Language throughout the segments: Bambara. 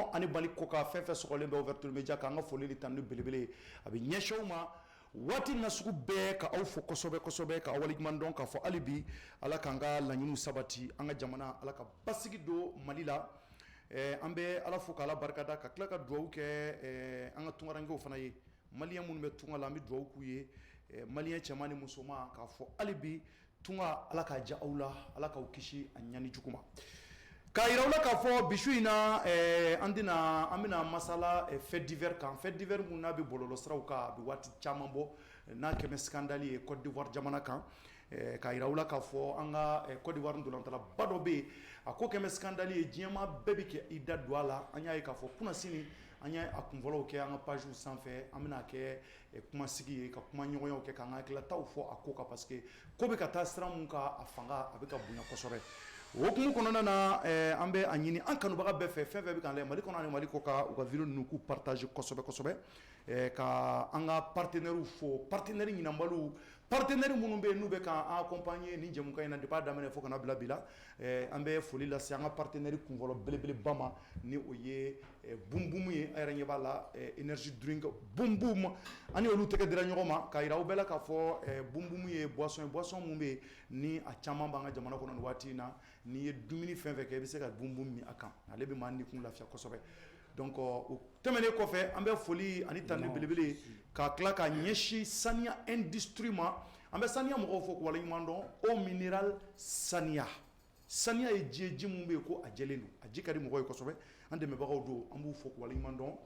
kɔnɔ ani Mali ko ka fɛn fɛn sɔgɔlen bɛ Ouverture Media kan ka foli de tan ni belebele a bɛ ɲɛsin ma waati nasugu bɛɛ ka aw fo kosɛbɛ kosɛbɛ ka waliɲuman dɔn k'a fɔ hali bi Ala k'an ka laɲiniw sabati an ka jamana Ala ka basigi don Mali la an bɛ Ala fo k'Ala barikada ka tila ka dugawu kɛ an ka tungarankew fana ye Maliyɛn minnu bɛ tunga la an bɛ dugawu k'u ye Maliyɛn cɛman ni musoman k'a fɔ hali bi tunga Ala k'a diya aw la Ala k'aw kisi a ɲani jugu ma k'a yira aw la k'a fɔ bisu in na an bɛna masala fait divers kan fait divers mun n'a bɛ bɔlɔlɔsiraw kan a bɛ waati caman bɔ n'a kɛmɛ scandale ye Côte d'Ivoire jamana kan k'a yira aw la k'a fɔ an ka Côte d'Ivoire ndolantalaba dɔ bɛ yen a ko kɛmɛ scandale ye diɲɛmaa bɛɛ bɛ kɛ i da don a la an y'a ye k'a fɔ kunnasini an y'a a kunfɔlɔw kɛ an ka pagew sanfɛ an bɛna kɛ kumasigi ye ka kuma ɲɔgɔnyaw kɛ k'an ka hakilataw fɔ a ko kan parce que ko bɛ ka taa sira mun kan a fanga a bɛ ka bonya kosɛbɛ o hukumu kɔnɔna na an bɛ a ɲini an kanubaga bɛɛ fɛ fɛn fɛn bɛ k'an lajɛ Mali kɔnɔ ani Mali kɔ kan u ka vidéo ninnu k'u partage kosɛbɛ kosɛbɛ ka an ka partenaires fo partenaires ɲinanbaliw partenaires minnu bɛ yen n'u bɛ k'an accompagner nin jɛmukan in na depuis a daminɛ fo ka na bila bi la an bɛ foli lase an ka partenaires kunfɔlɔ belebeleba ma ni o ye Bum Bum ye a yɛrɛ ɲɛ b'a la energy drink Bum Bum ani olu tɛgɛ dira ɲɔgɔn ma k'a yira aw bɛɛ la k'a fɔ Bum Bum ye boisson mun bɛ yen ni a caman b'an ka jamana kɔnɔ nin waati in na n'i ye dumuni fɛn fɛn kɛ i bɛ se ka Bum Bum min a kan ale bɛ maa nikun lafiya kosɛbɛ donc o tɛmɛnen kɔfɛ an bɛ foli ani tani belebele ka tila ka ɲɛsin saniya industrie ma an bɛ saniya mɔgɔw fɔ k'u waleɲuman dɔn eau minérale saniya saniya ye ji mun bɛ yen ko a jɛlen don a ji ka di mɔgɔw ye kosɛbɛ an dɛmɛbagaw don an b'u fɔ k'u waleɲuman dɔn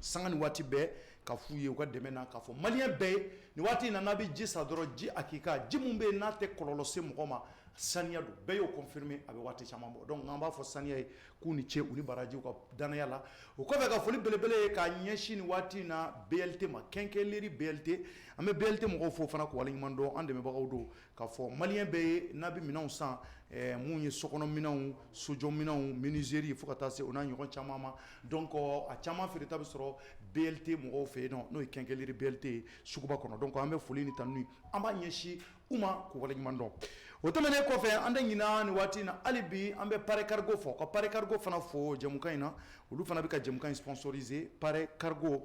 sanga ni waati bɛɛ ka f'u ye u ka dɛmɛ na k'a fɔ maliyɛn bɛɛ ye nin waati in na n'a bɛ ji sa dɔrɔn ji hakika ji mun bɛ yen n'a tɛ kɔlɔlɔ se mɔgɔ ma saniya don bɛɛ y'o confirmer a bɛ waati caman bɔ donc an b'a fɔ saniya ye k'u ni ce u ni barajiw ka danaya la o kɔfɛ ka foli belebele ye k'a ɲɛsin nin waati in na BLT ma kɛnkɛnleri BLT an bɛ BLT mɔgɔw fo fana k'u waleɲuman dɔn an dɛmɛbagaw don k'a fɔ maliyɛn bɛɛ ye n'a bɛ minɛnw san mun ye sokɔnɔ minɛnw sojɔ minɛnw menuiserie fo ka taa se o n'a ɲɔgɔn caman ma donc a caman feereta bɛ sɔrɔ BLT mɔgɔw fɛ yen nɔ n'o ye kɛnkɛnleri BLT ye suguba kɔnɔ donc an bɛ foli ni tanu an b'a ɲɛsin u ma k'u waleɲuman dɔn o tɛmɛnen kɔfɛ an tɛ ɲina nin waati in na hali bi an bɛ Pare Cargo fɔ ka Pare Cargo fana fɔ jɛmukan in na olu fana bɛ ka jɛmukan in sponsoriser Pare Cargo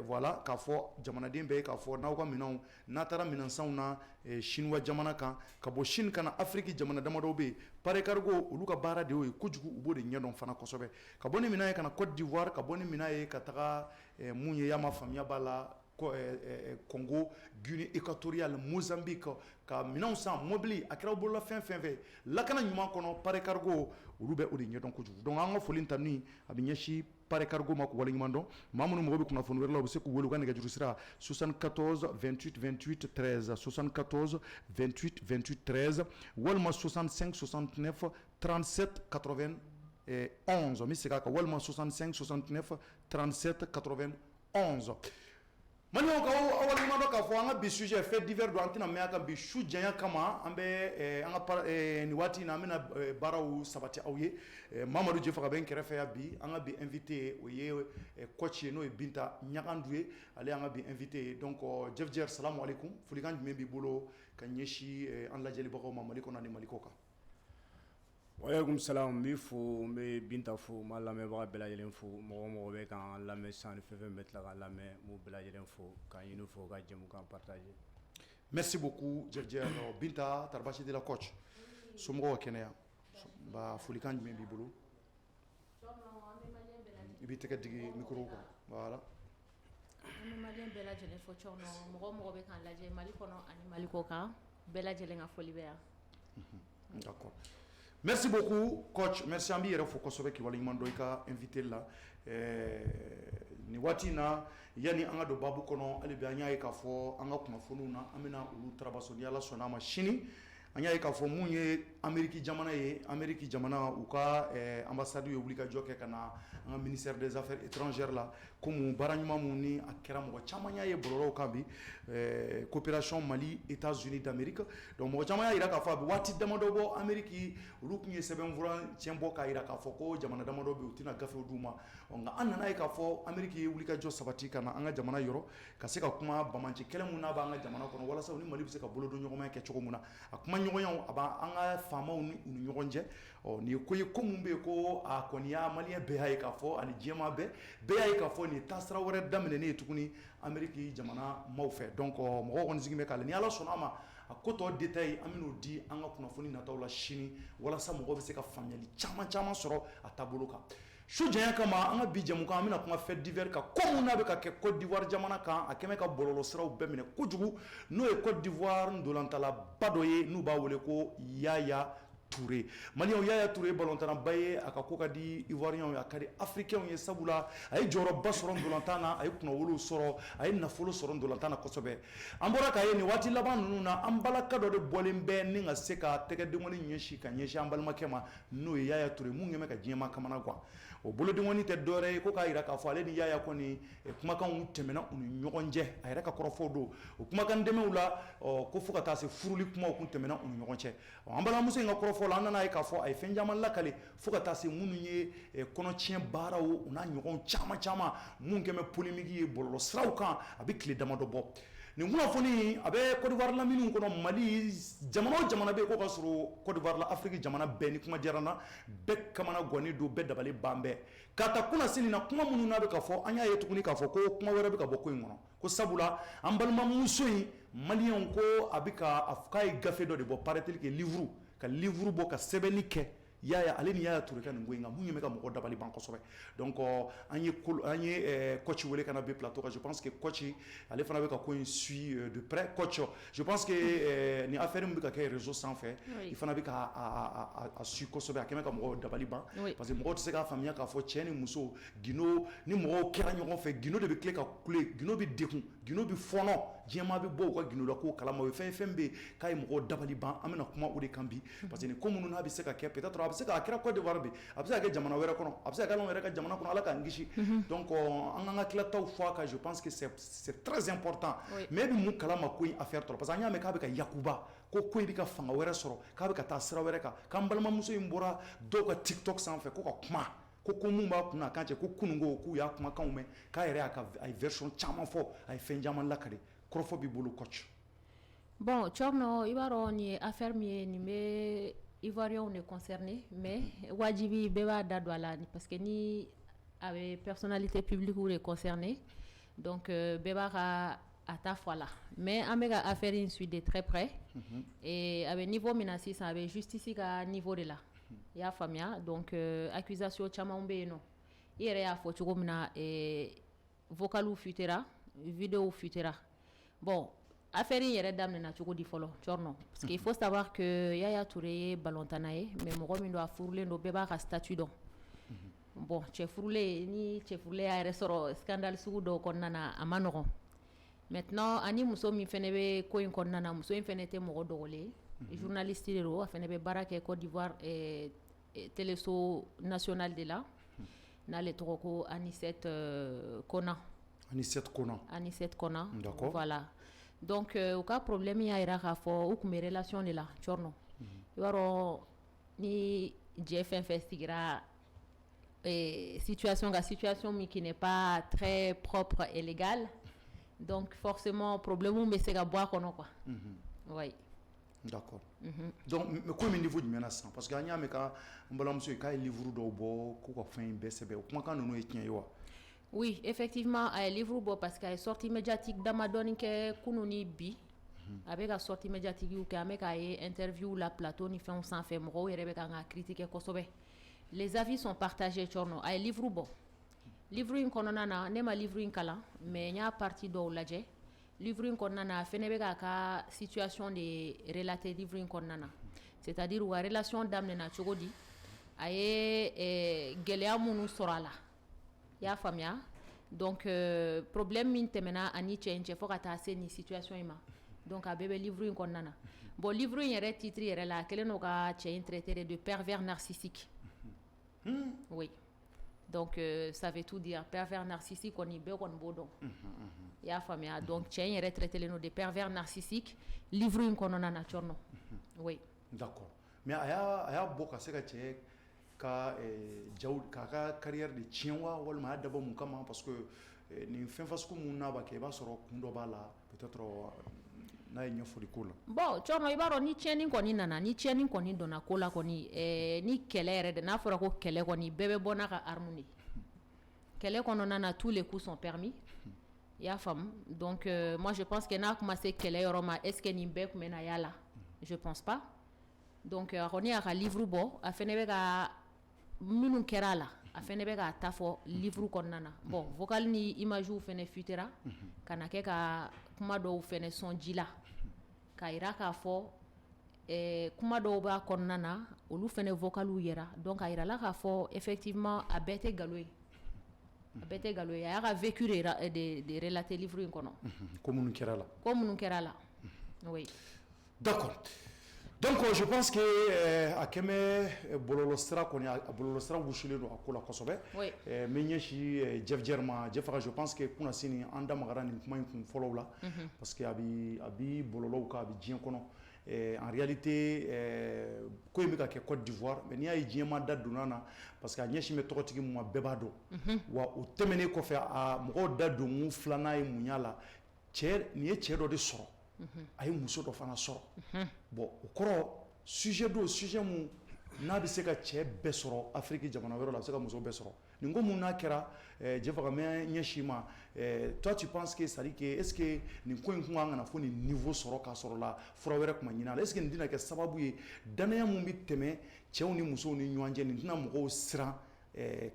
voilà k'a fɔ jamanaden bɛɛ k'a fɔ n'aw ka minɛnw n'a taara minɛnsanw na Chinois jamana kan ka bɔ Chine ka na Afrique jamana damadɔ bɛ yen Pare Cargo olu ka baara de y'o ye kojugu u b'o de ɲɛdɔn fana kosɛbɛ ka bɔ ni minɛn ye ka na Côte d'Ivoire ka bɔ ni minɛn ye ka taga mun ye y'a ma faamuya b'a la Congo, Guinée équatoriale, Mozambique, ka minɛnw san mobili a kɛra bolola fɛn fɛn lakana ɲuman kɔnɔ Pare Cargo olu bɛ o de ɲɛdɔn kojugu donc an ka foli tanu a bɛ ɲɛsin Pare Cargo ma k'u waleɲuman dɔn maa minnu mago bɛ kunnafoni wɛrɛ la u bɛ se k'u wele u ka nɛgɛjuru sira 74 28 28 13 74 28 28 13 walima 65 69 37 91 n bɛ segin a kan walima 65 69 37 91 Maliyɛnw ka aw waleɲuman dɔn k'a fɔ an ka bi sujet fait divers don an tɛna mɛn a kan bi su janya kama an bɛ an ka nin waati in na an bɛna baaraw sabati aw ye Mamadu Jɛfaga bɛ n kɛrɛfɛ yan bi an ka bi invité o ye coach ye n'o ye Binta Ɲagandu ye ale y'an ka bi invité ye donc Jeff Jer salamu aleykum folikan jumɛn b'i bolo ka ɲɛsin an lajɛlibagaw ma Mali kɔnɔ ani Mali kɔ kan. Waleykum salam n b'i fo n bɛ Binta fo n b'a lamɛnbaga bɛɛ lajɛlen fo mɔgɔ o mɔgɔ bɛ k'an lamɛn sisan ni fɛn fɛn bɛ tila ka lamɛn n b'u bɛɛ lajɛlen fo k'an ɲini fo ka jɛmukan partager. Merci beaucoup Jeff Jer Binta tari basi t'i la coach somɔgɔw kɛnɛya nba folikan jumɛn b'i bolo i b'i tɛgɛ digi micro kan voilà. An bɛ maliyɛn bɛɛ lajɛlen fo cɔnɔ mɔgɔ o mɔgɔ bɛ k'an lajɛ Mali kɔnɔ ani Mali kɔ kan bɛɛ lajɛlen ka foli bɛ yan. D'accord. Merci beaucoup coach merci an b'i yɛrɛ fo kosɛbɛ k'i waleɲuman dɔn i ka invité la nin waati in na yanni an ka don baabu kɔnɔ hali bi an y'a ye k'a fɔ an ka kunnafoniw na an bɛna olu tarabaso ni Ala sɔnn'a ma sini an y'a ye k'a fɔ mun ye Amérique jamana ye Amérique jamana u ka ambassade ye wulikajɔ kɛ ka na an ka ministère des affaires étrangères la komi baara ɲuman mun ni a kɛra mɔgɔ caman y'a ye bɔlɔlɔw kan bi coopération Mali États-Unis d'Amérique donc mɔgɔ caman y'a yira k'a fɔ a bɛ waati damadɔ bɔ Amérique olu tun ye sɛbɛnfura tiɲɛ bɔ k'a yira k'a fɔ ko jamana damadɔ bɛ yen u tɛna gafew d'u ma nka an nana ye k'a fɔ Amérique ye wulikajɔ sabati ka na an ka jamana yɔrɔ ka se ka kuma bamaci kɛlɛ mun n'a b'an ka jamana kɔnɔ walasa u ni Mali bɛ se ka bolodon ɲɔgɔnmaya kɛ cogo min na a kuma ɲɔgɔnyaw a b'a an ka faamaw ni ɲɔgɔn cɛ nin ye ko ye ko mun bɛ yen ko a kɔni y'a maliyɛn bɛɛ y'a ye k'a fɔ ani diɲɛmaa bɛɛ y'a ye k'a fɔ nin ye taasira wɛrɛ daminɛnen ye tuguni Amérique jamana maaw fɛ donc mɔgɔw kɔni sigilen bɛ k'ale ni Ala sɔnna a ma a ko tɔ détail an bɛn'o di an ka kunnafoni nataw la sini walasa mɔgɔw bɛ se ka faamuyali caman sɔrɔ a taabolo kan su janya kama an ka bi jɛmukan an bɛna kuma fête d'hiver kan ko mun n'a bɛ ka kɛ Côte d'Ivoire jamana kan a kɛmɛ ka bɔlɔlɔsiraw bɛɛ minɛ kojugu n'o ye Côte d'Ivoire ndolantalaba dɔ ye n'u b'a wele ko Yaya Touré Maliyɛnw Yaya Touré balontanaba ye a ka ko ka di Ivoirien ye a ka di Africain ye sabula a ye jɔyɔrɔba sɔrɔ ndolantan na a ye kunnawolo sɔrɔ a ye nafolo sɔrɔ ndolantan na kosɛbɛ an bɔra k'a ye nin waati laban ninnu na an balaka dɔ de bɔlen bɛ ni ka se ka tɛgɛdenkɔni ɲɛsin ka ɲɛsin an balimakɛ ma n'o ye Yaya Touré mun kɛmɛ ka diɲɛmaa kamana gan o bolodenkɔni tɛ dɔwɛrɛ ye ko k'a jira k'a fɔ ale ni Yaya kɔni kumakanw tɛmɛna u ni ɲɔgɔn cɛ a yɛrɛ ka kɔrɔfɔw don o kumakan dɛmɛw la ko fo ka taa se furuli kumaw kun tɛmɛna u ni ɲɔgɔn cɛ an balimamuso in ka kɔrɔfɔ la an nana ye k'a fɔ a ye fɛn caman lakale fo ka taa se minnu ye kɔnɔtiɲɛ baaraw u n'a ɲɔgɔn caman mun kɛmɛ polémique ye bɔlɔlɔsiraw kan a bɛ tile damadɔ bɔ nin kunnafoni a bɛ Côte d'Ivoire laminiw kɔnɔ Mali jamana o jamana bɛ yen ko ka sɔrɔ Côte d'Ivoire la Afrique jamana bɛɛ ni kuma diyara n na bɛɛ kamana gɔni don bɛɛ dabali ban bɛɛ ka ta kunasini na kuma minnu n'a bɛ ka fɔ an y'a ye tuguni k'a fɔ ko kuma wɛrɛ bɛ ka bɔ ko in kɔnɔ ko sabula an balimamuso in Maliyɛnw ko a bɛ k'a ye gafe dɔ de bɔ paraît-il que livre ka livre bɔ ka sɛbɛnni kɛ Yaya ale ni Yaya Touré ka nin ko in kan mun ye bɛ ka mɔgɔ dabali ban kosɛbɛ donc an ye coach wele kana be plateau kan je pense que coach ale fana bɛ ka ko in suit de près coach je pense que ni affaire min bɛ ka kɛ réseau sanfɛ i fana bɛ ka a suit kosɛbɛ a kɛmɛ ka mɔgɔ dabali ban parce que mɔgɔw tɛ se k'a faamuya k'a fɔ cɛ ni muso gindo ni mɔgɔw kɛra ɲɔgɔn fɛ gindo de bɛ tile ka kule gindo bɛ degun gindo bɛ fɔnɔ diɲɛmaa bɛ bɔ u ka gindo la k'o kalama o ye fɛn bɛ yen k'a ye mɔgɔw dabali ban an bɛna kuma o de kan bi parce que ni ko minnu n'a bɛ se ka kɛ peut-être a bɛ se ka kɛra Côte d'Ivoire bi a bɛ se ka kɛ jamana wɛrɛ kɔnɔ a bɛ se ka kɛ anw yɛrɛ ka jamana kɔnɔ Ala k'an kisi donc an k'an ka tilataw fɔ a kan je pense que c'est très important mais e bɛ mun kalama ko in affaire tɔrɔ parce que an y'a mɛn k'a bɛ ka yakuba ko in bɛ ka fanga wɛrɛ sɔrɔ k'a bɛ ka taa sira wɛrɛ kan k'an balimamuso in bɔra dɔw ka TikTok sanfɛ ko ka kuma ko mun b'a kunna a kan cɛ ko kununko k'u y'a kumakanw mɛn k'a yɛrɛ a ye version caman fɔ a ye fɛn caman lakale kɔrɔfɔ b'i bolo coach bon Thierno i b'a dɔn nin ye affaire min ye nin bɛ Ivoiriens ne concerné mais wajibi bɛɛ b'a da don a la parce que ni a bɛ personnalité publique de concerné donc bɛɛ b'a ka a ta fɔ a la mais an bɛ ka affaire in suit de très près et a bɛ niveau min na sisan a bɛ justice ka niveau de la i y'a faamuya donc accusation caman bɛ yen nɔ i yɛrɛ y'a fɔ cogo min na vocaliw fuitera vidéo fuitera bon affaire in yɛrɛ daminɛna cogo di fɔlɔ Thierno parce que il faut savoir que Yaya Touré ye balontanna ye mais mɔgɔ min don a furulen don bɛɛ b'a ka statut dɔn bon cɛfurulen ni cɛfurulen y'a yɛrɛ sɔrɔ scandale sugu dɔw kɔnɔna na a ma nɔgɔn maintenant ani muso min fɛnɛ bɛ ko in kɔnɔna na muso in fɛnɛ tɛ mɔgɔ dɔgɔlen ye journaliste de don a fɛnɛ bɛ baara kɛ Côte d'Ivoire téléso national de la n'ale tɔgɔ ko Anicette Konan Anicette Konan voilà donc u ka problème y'a jira k'a fɔ u tun bɛ relation de la Thierno i b'a dɔn ni jɛ fɛn fɛn sigira situation min qui n'est pas très propre et légale donc forcément problème bɛ se ka bɔ a kɔnɔ quoi oui d'accord donc mais ko min niveau jumɛn na sisan parce que an y'a mɛn ka n balimamuso ye k'a ye livre dɔw bɔ k'u ka fɛn in bɛɛ sɛbɛn o kumakan ninnu ye tiɲɛ ye wa oui effectivement a ye livre bɔ parce que a ye sortie médiatique damadɔni kɛ kunun ni bi a bɛ ka sortie médiatique kɛ an bɛ k'a ye interview la plateau ni fɛnw sanfɛ mɔgɔw yɛrɛ bɛ ka ka critiquer kosɛbɛ les avis sont partagés Thierno a ye livre bɔ livre in kɔnɔna na ne ma livre in kalan mais n y'a partie dɔw lajɛ livre in kɔnɔna na a fɛnɛ bɛ k'a ka situation de relater livre in kɔnɔna na c'est-à-dire u ka relation daminɛna cogo di a ye gɛlɛya minnu sɔrɔ a la i y'a faamuya donc problème min tɛmɛna ani cɛ in cɛ fo ka taa se nin situation in ma donc a bɛɛ bɛ livre in kɔnɔna na bon livre in yɛrɛ titre yɛrɛ la a kɛlen don ka cɛ in traiter de pervers narcissique oui donc ça veut tout dire pervers narcissique kɔni bɛɛ kɔni b'o dɔn i y'a faamuya donc cɛ in yɛrɛ traitelen don de pervers narcissique livre in kɔnɔna na Thierno oui d'accord mais a y'a bɔ ka se ka cɛ ka jaw k'a ka carrière de tiɲɛ wa walima a y'a dabɔ mun kama parce que nin fɛn fasugu mun n'a b'a kɛ i b'a sɔrɔ kun dɔ b'a la peut-être n'a ye ɲɛfɔli k'o la. Bon cɔrɔnɔ i b'a dɔn ni tiɲɛni kɔni nana ni tiɲɛni kɔni donna ko la kɔni ni kɛlɛ yɛrɛ de n'a fɔra ko kɛlɛ kɔni bɛɛ bɛ bɔ n'a ka arme de kɛlɛ kɔnɔna na tous les coups sont permis i y'a faamu donc moi je pense que n'a kuma se kɛlɛ yɔrɔ ma est ce que nin bɛɛ tun bɛ na y'a la je pense pas donc a kɔni y'a ka livre bɔ a fɛnɛ bɛ ka minnu kɛra a la a fɛnɛ bɛ k'a ta fɔ livre kɔnɔna na bon vocal ni image fɛnɛ futera ka na kɛ ka kuma dɔw fɛnɛ sɔn ji la ka yira k'a fɔ kuma dɔw b'a kɔnɔna na olu fɛnɛ vocaliw yɛra donc a yirala k'a fɔ effectivement a bɛɛ tɛ nkalon ye a bɛɛ tɛ nkalon ye a y'a ka vécu de relater livre in kɔnɔ ko minnu kɛra la ko minnu kɛra la oui d'accord donc je pense que a kɛmɛ bɔlɔlɔ sira kɔni a bɔlɔlɔ sira wusulen don a ko la kosɛbɛ oui n bɛ ɲɛsin Jeff Jer ma Jeff je pense que kuna sini an da magara nin kuma in kun fɔlɔw la parce que a bi bɔlɔlɔw kan a bi diɲɛ kɔnɔ en réalité ko in bɛ ka kɛ Côte d'Ivoire mais n'i y'a ye diɲɛ ma da donna na parce que a ɲɛsin bɛ tɔgɔtigi min ma bɛɛ b'a dɔn wa o tɛmɛnen kɔfɛ a mɔgɔw da don filanan ye mun y'a la nin ye cɛ dɔ de sɔrɔ a ye muso dɔ fana sɔrɔ bon o kɔrɔ sujet do sujet mun n'a bɛ se ka cɛ bɛɛ sɔrɔ Afrique jamana wɛrɛ la a bɛ se ka muso bɛɛ sɔrɔ nin ko mun n'a kɛra Jeff ka mɛ ɲɛsin ma toi tu penses que c'est à dire que est ce que nin ko in kun kan kana fo nin niveau sɔrɔ k'a sɔrɔ la fura wɛrɛ kuma ɲin'a la est ce que nin tɛna kɛ sababu ye danaya mun bɛ tɛmɛ cɛw ni musow ni ɲɔgɔn cɛ nin tɛna mɔgɔw siran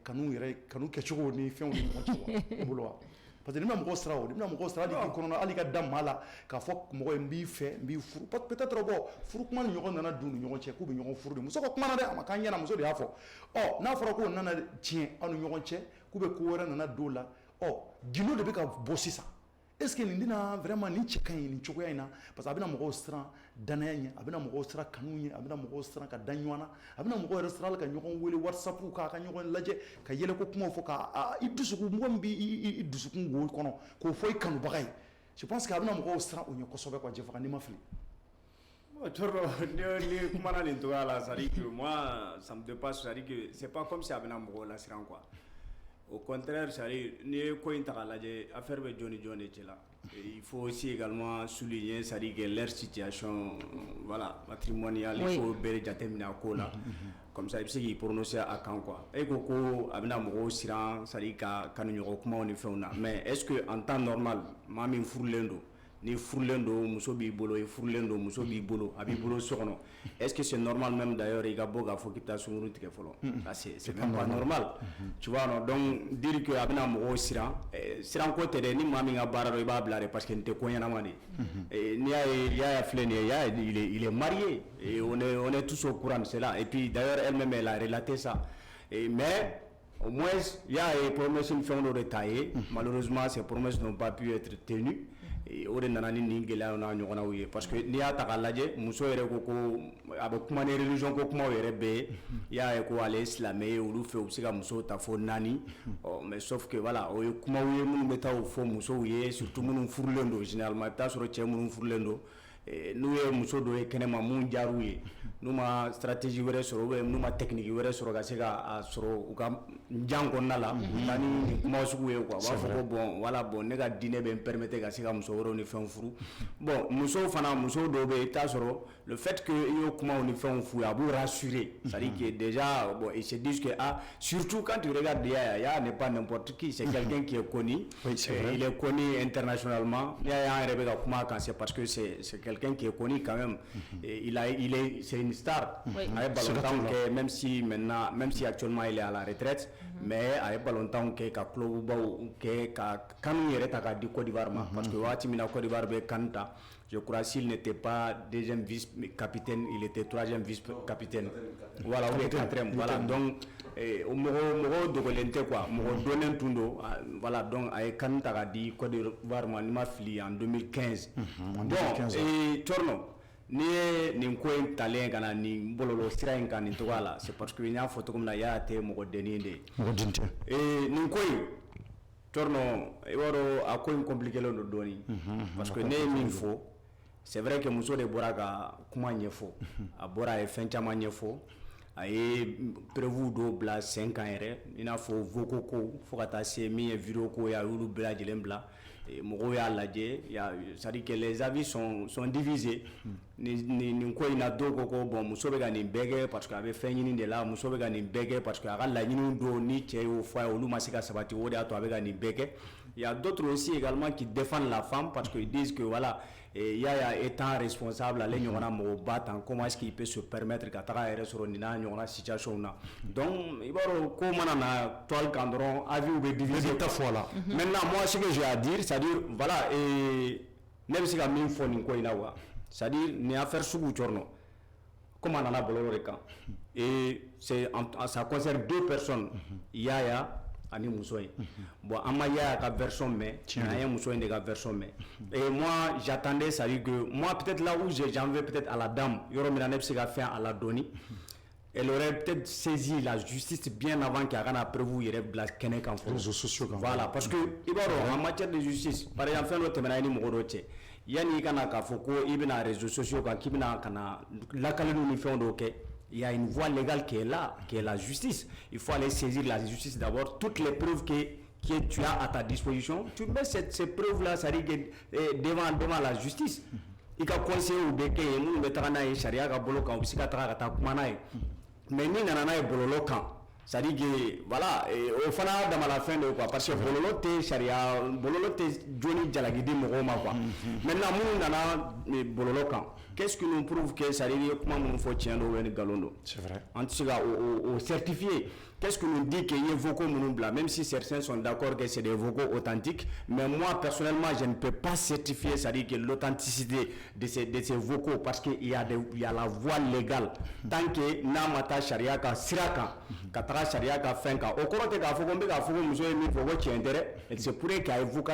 kanu kɛcogo ni fɛnw ni ɲɔgɔn cɛ wa o bolo wa parce que ni ma mɔgɔ sira o ni ma mɔgɔ sira hali k'i kɔnɔ hali ka da maa la k'a fɔ mɔgɔ ye n b'i fɛ n b'i furu peut-être bon furu kuma ni ɲɔgɔn nana don ni ɲɔgɔn cɛ k'u bɛ ɲɔgɔn furu de muso ka kuma na dɛ a ma k'an ɲɛna muso de y'a fɔ n'a fɔra k'o nana tiɲɛ aw ni ɲɔgɔn cɛ k'u bɛ ko wɛrɛ nana don la gindo de bɛ ka bɔ sisan est ce que nin tɛna vraiment nin cɛ ka ɲi nin cogoya in na parce que a bɛna mɔgɔw siran danaya ɲɛ a bɛna mɔgɔw siran kanu ɲɛ a bɛna mɔgɔw siran ka da ɲɔgɔn na a bɛna mɔgɔw yɛrɛ siran ka ɲɔgɔn wele whatsapp k'a ka ɲɔgɔn lajɛ ka yɛlɛko kumaw fɔ ka i dusukun mɔgɔ min b'i dusukun wo kɔnɔ k'o fɔ i kanubaga ye je pense que a bɛna mɔgɔw siran o ɲɛ kosɛbɛ quoi Jeff n'i ma fili ni kumana nin togoya la c'est à dire que moi ça me dépasse c'est à dire que c'est pas comme si a bɛna mɔgɔw la siran quoi au contraire c'est à dire n'i ye ko in ta k'a lajɛ affaire bɛ jɔn ni jɔn de cɛ la il faut aussi également souligner c'est à dire que leur situation voilà matrimoniale il faut bɛɛ jateminɛ a ko la comme ça i bɛ se k'i prononcer a kan quoi e ko ko a bɛna mɔgɔw siran c'est à dire ka kanuɲɔgɔn kumaw ni fɛnw na mais est ce que en temps normal maa min furulen don ni furulen don muso b'i bolo i furulen don muso b'i bolo a b'i bolo so kɔnɔ est ce que c'est normal même d'ailleurs i ka bɔ k'a fɔ k'i bɛ taa sunkuru tigɛ fɔlɔ ça c'est même pas normal tu vois non donc dire que a bɛna mɔgɔw siran siran ko tɛ dɛ ni maa min ka baara dɔ i b'a bila dɛ parce que nin tɛ ko ɲɛnama de n'i y'a ye Yaya filɛ nin ye Yaya il est marié et on est tous au courant de cela et puis d'ailleurs elle-même elle a relaté ça mais au moins Yaya ye promesse ni fɛn dɔ de ta ye malheureusement ces promesses n'ont pas pu être tenues o de nana ni nin gɛlɛyaw n'a ɲɔgɔnnaw ye parce que n'i y'a ta k'a lajɛ muso yɛrɛ ko a bɛ kuma ni religion ko kumaw yɛrɛ bɛɛ i y'a ye ko ale ye silamɛ ye olu fɛ u bɛ se ka musow ta fo 4 mais sauf que voilà o ye kumaw ye minnu bɛ taa o fɔ musow ye surtout minnu furulen don généralement i bɛ taa sɔrɔ cɛ minnu furulen don n'u ye muso dɔ ye kɛnɛma mun diyar'u ye n'u ma stratégie wɛrɛ sɔrɔ ou n'u ma technique wɛrɛ sɔrɔ ka se ka sɔrɔ u ka jan kɔnɔna la u taa ni kuma sugu ye quoi u b'a fɔ ko bon voilà bon ne ka diinɛ bɛ n permettre ka se ka muso wɛrɛw ni fɛnw furu bon muso dɔw bɛ yen i bɛ taa sɔrɔ le fait que i y'o kumaw ni fɛnw f'u ye a b'u rassurer c'est à dire que déjà bon ils se disent que surtout quand tu regardes Yaya n'est pas n'importe qui c'est quelqu'un qui est connu il est connu internationalement Yaya an yɛrɛ bɛ ka kuma a kan c'est parce que c'est quelqu'un qui est connu quand même c'est une star a ye ballon kɛ même si actuellement il est à la retraite mais a ye ballon kɛ ka clubbaw kɛ ka kanu yɛrɛ ta k'a di Côte d'Ivoire ma parce que waati min na Côte d'Ivoire bɛ kan ta je crois s'il n'était pas deuxième vice-capitaine il était troisième vice-capitaine voilà ou bien quatrième voilà donc mɔgɔ dogolen tɛ quoi mɔgɔ dɔnnen tun don voilà donc a ye kan ta k'a di Côte d'Ivoire ma ni ma fili en 2015 bon Thorno n'i ye nin ko in talen ka na nin bɔlɔlɔ sira in kan nin cogoya la c'est parce que n y'a fɔ cogo min na Yaya tɛ mɔgɔ dennin de ye nin ko in Thorno i b'a dɔn a ko in compliqué len don dɔɔni parce que ne ye min fɔ c'est vrai que muso de bɔra ka kuma ɲɛfɔ a bɔra a ye fɛn caman ɲɛfɔ a ye prévu dɔw bila sen kan yɛrɛ i n'a fɔ vocaux ko fo ka taa se min ye vidéo ko ye a y'olu bɛɛ lajɛlen bila mɔgɔw y'a lajɛ c'est-à-dire que les avis sont divisés nin ko in na dɔw ko bon muso bɛ ka nin bɛɛ kɛ parce que a bɛ fɛn ɲini de la muso bɛ ka nin bɛɛ kɛ parce que a ka laɲiniw don ni cɛ y'o fɔ a ye olu ma se ka sabati o de y'a to a bɛ ka nin bɛɛ kɛ il y a d'autres aussi également qui défendent la femme parce qu'ils disent que voilà Yaya étant responsable ale ɲɔgɔnna mɔgɔba tan comment est-ce qu'il peut se permettre ka taga yɛrɛ sɔrɔ nin n'a ɲɔgɔnna situation na donc i b'a dɔn ko mana na toile kan dɔrɔn avis bɛ diviser ta fɔ la maintenant moi ce que j'ai à dire c'est-à-dire voilà ne bɛ se ka min fɔ nin ko in na quoi c'est-à-dire nin affaire sugu cɔrɔnɔ comme a nana bɔlɔlɔ de kan et ça concerne deux personnes Yaya ani muso in bon an ma Yaya ka version mɛn an ye muso in de ka version mɛn et moi j'attendais ça dire que moi peut-être là où j'en veux peut-être à la dame yɔrɔ min na ne bɛ se ka fɛn a la dɔɔni elle aurait peut-être saisi la justice bien avant qu'il y ait un prévu yɛrɛ bila kɛnɛ kan fɔlɔ réseaux sociaux kan voilà parce que i b'a dɔn en matière de justice par exemple fɛn dɔ tɛmɛna i ni mɔgɔ dɔ cɛ yanni i kana k'a fɔ ko i bɛna réseaux sociaux kan k'i bɛna ka na lakaleliw ni fɛn dɔw kɛ il y a une voie légale qui est là, qui est la justice. Il faut aller saisir la justice d'abord. Toutes les preuves que tu as à ta disposition, tu mets ces preuves-là, ça dit devant la justice. Il y a conseillé au béquet, nous mettons na charia ka bolo kan aussi ka ta kumana ye. Mais ni nana ye bololo kan. Ça dit que voilà, au fana dans la fin de quoi parce que bololo te charia, bololo te joni jalagidi mɔgɔw ma quoi. Maintenant nous nana bololo kan. Qu'est-ce qui nous prouve que ça dit comment nous faut tiens le galondo? C'est vrai. En tout cas, au certifié. Qu'est-ce que nous dit qu'il y a vocaux mounoumbla, même si certains sont d'accord que c'est des vocaux authentiques, mais moi personnellement je ne peux pas certifier, c'est-à-dire que l'authenticité de ces vocaux parce qu'il y a la voie légale. Tant que Namata Sharia ka Siraka, Katara Sharia ka Fenka, au cours de la Fokombe, la Fokom, nous avons mis Fogo qui intérêt, et c'est pour qu'il y ait vocaux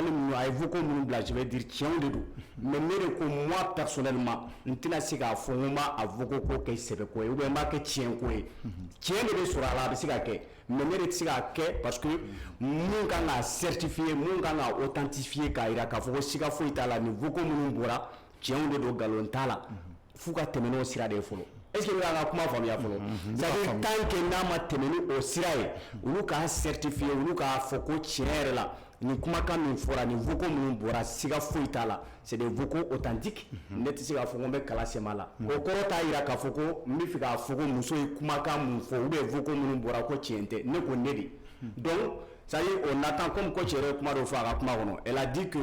mounoumbla, je vais dire tiens de tout. Mais moi personnellement, je ne sais pas si Fongoma a vocaux qui se fait quoi, ou bien que tiens quoi. Tiens de sur la Bissaka. Mais ne tɛ se ka kɛ parce que mun kan ka certifier mun kan ka authentifier k'a jira k'a fɔ ko siga foyi t'a la ni vocaux minnu bɔra tiɲɛw de don nkalon t'a la f'u ka tɛmɛ n'o sira de ye fɔlɔ est-ce que i bɛ ka kuma faamuya fɔlɔ c'est-à-dire tant que n'a ma tɛmɛ ni o sira ye olu k'a certifier olu k'a fɔ ko tiɲɛ yɛrɛ la ni kumakan min fɔra ni vocaux minnu bɔra siga foyi t'a la c'est des vocaux authentiques ne tɛ se k'a fɔ ko n bɛ kala sɛmɛ a la o kɔrɔ t'a jira k'a fɔ ko n bɛ fɛ k'a fɔ ko muso ye kumakan mun fɔ ou bien vocaux minnu bɔra ko tiɲɛ tɛ ne ko ne de donc ça y est on attend comme ko cɛ yɛrɛ kuma dɔ fɔ a ka kuma kɔnɔ elle a dit que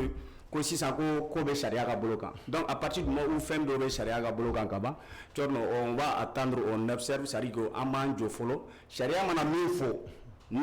ko sisan ko bɛ sariya ka bolo kan donc à partir du moment où fɛn dɔ bɛ sariya ka bolo kan ka ban cɔrɔnɔ on va attendre on observe c'est à dire que an b'an jɔ fɔlɔ sariya mana min fɔ ni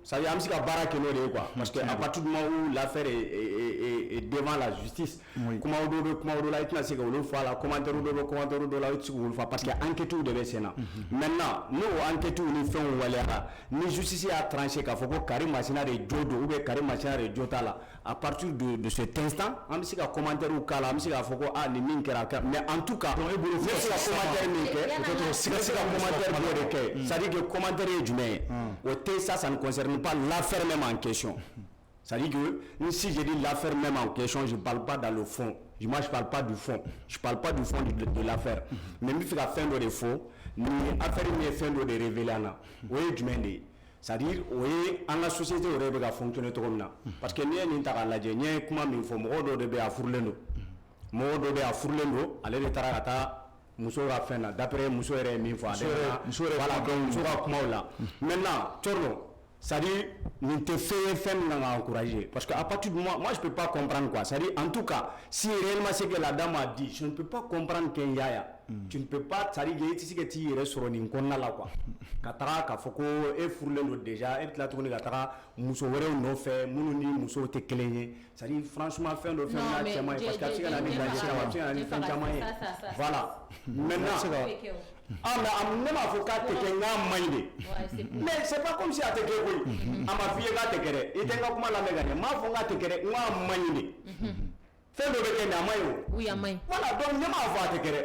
ça y est, amsi ka baara kɛ n'o de ye quoi parce que à partir du moment où l'affaire est devant la justice kuma dɔ bɛ kuma dɔ la i tɛna se ka olu fɔ a la commentaire dɔ bɛ commentaire dɔ la i tɛ se k'olu fɔ parce que enquêtes de bɛ sen na maintenant n'o enquêtes ni fɛnw waliyara ni justice y'a tranché k'a fɔ ko Karim Masina de jo don ou bien Karim Masina de jo t'a la à partir de cet instant an bɛ se ka commentaire k'a la an bɛ se k'a fɔ ko ah ni min kɛra mais en tout cas ne bɛ se ka commentaire min kɛ peut-être se ka commentaire dɔ de kɛ c'est à dire que commentaire ye jumɛn ye o tɛ ça ne concerne pas l'affaire même en question. C'est-à-dire que si je dis l'affaire même en question, je ne parle pas dans le fond. Moi, je ne parle pas du fond. Je ne parle pas du fond de l'affaire. Mais il faut faire de faux. L'affaire est fait de révéler. Oui, du même. C'est-à-dire, oui, dans la société, on va fonctionner comme ça. Parce que nous, nous avons la dernière, comment il faut me à Fourlendo. Modo à Fourlendo, aller de Tarata. Muso ka fɛn na d'après muso yɛrɛ ye min fɔ voilà donc muso ka kumaw la maintenant Tchorno c'est-à-dire nin tɛ fɛn ye fɛn min kan ka encourager parce que à partir du moment moi je peux pas comprendre quoi c'est-à-dire en tout cas si réellement ce que la dame a dit je ne peux pas comprendre qu'un Yaya tu ne peux pas c'est-à-dire i tɛ se ka t'i yɛrɛ sɔrɔ nin kɔnɔna la quoi ka taga k'a fɔ ko e furulen don déjà e bɛ tila tuguni ka taga muso wɛrɛw nɔfɛ minnu ni musow tɛ kelen ye c'est-à-dire franchement fɛn dɔ fɛn n'a cɛman ye parce que a bɛ se ka na ni danger a bɛ se ka na ni fɛn caman ye voilà maintenant ne m'a fɔ k'a tɛ kɛ n k'a man ɲi de mais c'est pas comme si a tɛ kɛ koyi a ma f'i ye k'a tɛ kɛ dɛ i tɛ n ka kuma lamɛn ka ɲɛ n m'a fɔ n k'a tɛ kɛ dɛ n k'a man ɲi de fɛn dɔ bɛ kɛ nin a man ɲi o oui a man ɲi voilà donc ne m'a fɔ a tɛ kɛ dɛ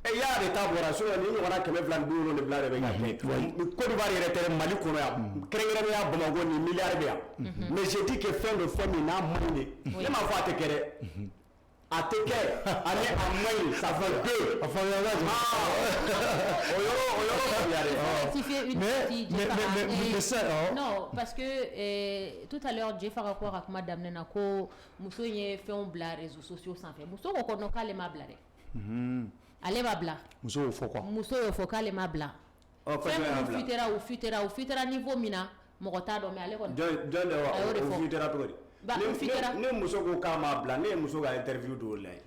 et y'a de ta bɔra sinon ni ɲɔgɔnna 270 de bɛ ka kɛ Côte d'Ivoire yɛrɛ tɛ Mali kɔnɔ yan kɛrɛnkɛrɛnnenya Bamako ni milliard bɛ yan mais j'ai dit que fɛn dɔ fɛn min n'a man ɲi de ne m'a fɔ a tɛ kɛ dɛ a tɛ kɛ ani a ma ɲi ça fait deux. A faamuya la. O yɔrɔ rectifier une petite mais ça non parce que tout à l'heure Jeff a quoi kuma daminɛ na ko muso ye fɛnw bila réseaux sociaux sanfɛ muso ko kɔnɔ k'ale ma bila dɛ ale ma bila muso y'o fɔ quoi muso y'o fɔ k'ale ma bila fɛn minnu futera niveau min na mɔgɔ t'a dɔn mais ale kɔni jɔn de o futera cogo di ne muso ko k'a ma bila ne ye muso ka interview dɔw lajɛ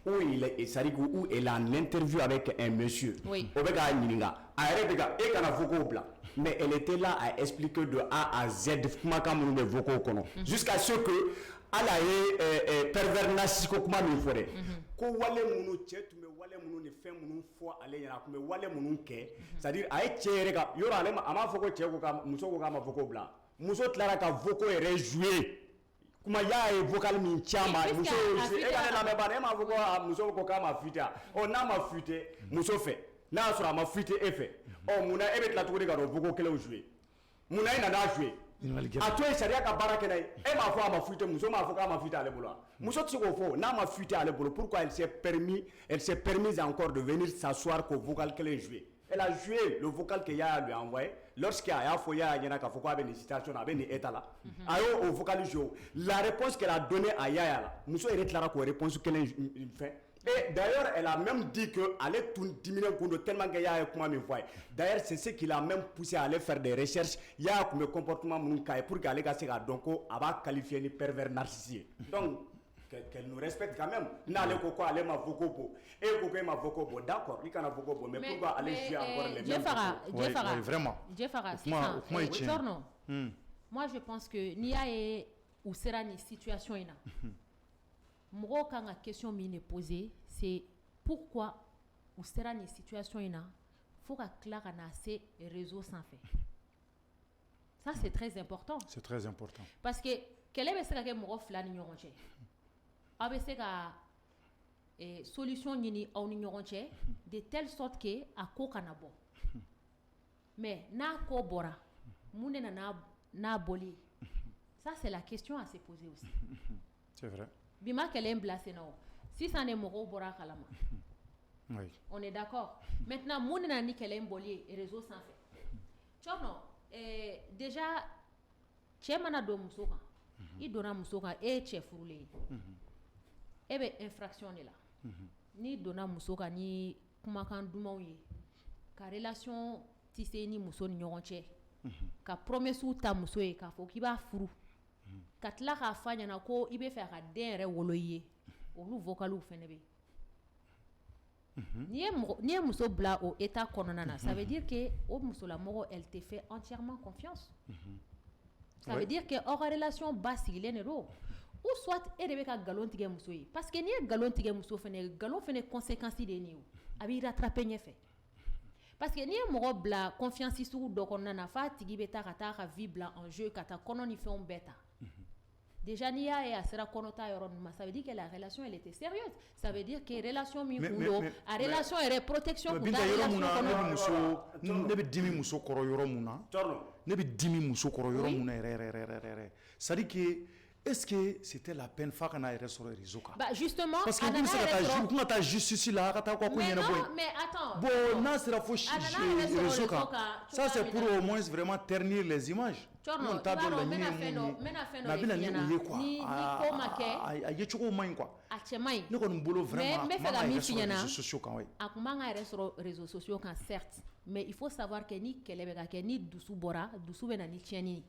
où il a une interview avec un monsieur. Oui. O bɛ k'a ɲininka a yɛrɛ bɛ ka e kana vocaux bila mais elle était là à expliquer de A à Z kumakan minnu bɛ vocaux kɔnɔ jusqu'à ce que ala ye pervers narcissique ko kuma min fɔ dɛ ko wale minnu cɛ tun bɛ wale minnu ni fɛn minnu fɔ ale ɲɛna a tun bɛ wale minnu kɛ c'est à dire a ye cɛ yɛrɛ ka yɔrɔ ale a m'a fɔ ko cɛ ko ka muso ko k'a ma vocaux bila muso tilara ka vocaux yɛrɛ jouer. Kuma y'a ye vocal min caman muso e ka ne lamɛn bani e m'a fɔ ko muso ko k'a ma fuite ɔ n'a ma fuite muso fɛ n'a y'a sɔrɔ a ma fuite e fɛ ɔ munna e bɛ tila tuguni ka n'o vocal kelenw jouer munna e nana jouer a to ye sariya ka baara kɛ n'a ye e m'a fɔ a ma fuite muso m'a fɔ k'a ma fuite ale bolo muso tɛ se k'o fɔ n'a ma fuite ale bolo pourquoi elle s'est permise encore de venir s'asseoir qu'au vocal kelen jouer. Elle a joué le vocal que Yaya lui a envoyé. Lorsqu'il a fait Yaya Nyana Kafoko avec une citation, avec une état là, au vocal joué. La réponse qu'elle a donnée à Yaya là, nous sommes réclarés pour réponse qu'elle fait. Et d'ailleurs, elle a même dit qu'elle allait tout diminuer tellement que Yaya comment me voit. D'ailleurs, c'est ce qui l'a même poussé à aller faire des recherches. Yaya comme comportement pour qu'elle ait donc va qualifier les pervers narcissiques. Donc qu'elle nous respecte quand même. N'allez quoi aller ma vocopo et pourquoi ma vocopo d'accord, il can vocopo mais pourquoi aller jouer encore les mêmes vraiment. Jeffara, moi je pense que nia e ou sera une situation ina. Moi quand la question m'est posée, c'est pourquoi ou sera une situation ina faut que clair en assez réseau sans fait. Ça c'est très important. C'est très important. Parce que quel est ce que moi flan ni ñoronche. Abe se ka solution ɲini aw ni ɲɔgɔn cɛ de telle sorte que a ko kana bɔ mais n'a ko bɔra mun de nana n'a bɔli ça c'est la question à se poser aussi. C'est vrai. Bi ma kɛlɛ in bila sen na o sisan de mɔgɔw bɔra a kalama. Oui. On est d'accord. Maintenant mun de nana ni kɛlɛ in bɔli ye réseau sanfɛ cɔnɔ déjà cɛ mana don muso kan i donna muso kan e ye cɛ furulen ye e bɛ infraction de la ni donna muso kan ni kumakan dumanw ye ka relation tisse ni muso ni ɲɔgɔn cɛ ka promesse ta muso ye k'a fɔ k'i b'a furu ka tila k'a f'a ɲɛna ko i bɛ fɛ a ka den yɛrɛ wolo i ye olu vocaliw fɛnɛ bɛ n'i ye muso bila o état kɔnɔna na ça veut dire que o musolamɔgɔ elle te fait entièrement confiance ça veut dire que aw ka relation basigilen de don ou soit e de bɛ ka galon tigɛ muso ye parce que n'i ye galon tigɛ muso fɛnɛ galon fɛnɛ conséquence de ye nin ye o a b'i rattraper ɲɛfɛ parce que n'i ye mɔgɔ bila confiance sugu dɔ kɔnɔna na f'a tigi bɛ taa ka taa ka vie bila en jeu ka taa kɔnɔ ni fɛnw bɛɛ ta déjà n'i y'a ye a sera kɔnɔ ta yɔrɔ ninnu ma ça veut dire que la relation elle était sérieuse ça veut dire que relation min kun don a relation yɛrɛ protection kun t'a relation kɔnɔ ne bɛ dimi muso kɔrɔ yɔrɔ mun na ne bɛ dimi muso kɔrɔ yɔrɔ mun na yɛrɛ c'est à dire que est-ce que c'était la peine fa kana yɛrɛ sɔrɔ réseau kan bah justement parce que kun ka taa justice la ka taa ko ɲɛnabɔ mais attends bon n'a sera fo réseau kan ça c'est pour au moins vraiment ternir les images non t'a dɔn laɲini ye mun ye na bɛ na ni o ye quoi a ye cogo man ɲi quoi a cɛ man ɲi ne kɔni bolo vraiment mais fɛ ka min f'i ɲɛna réseaux sociaux kan oui a kun man ka yɛrɛ sɔrɔ réseaux sociaux kan certes mais il faut savoir que ni kɛlɛ bɛ ka kɛ ni dusu bɔra dusu bɛ na ni tiɲɛni ye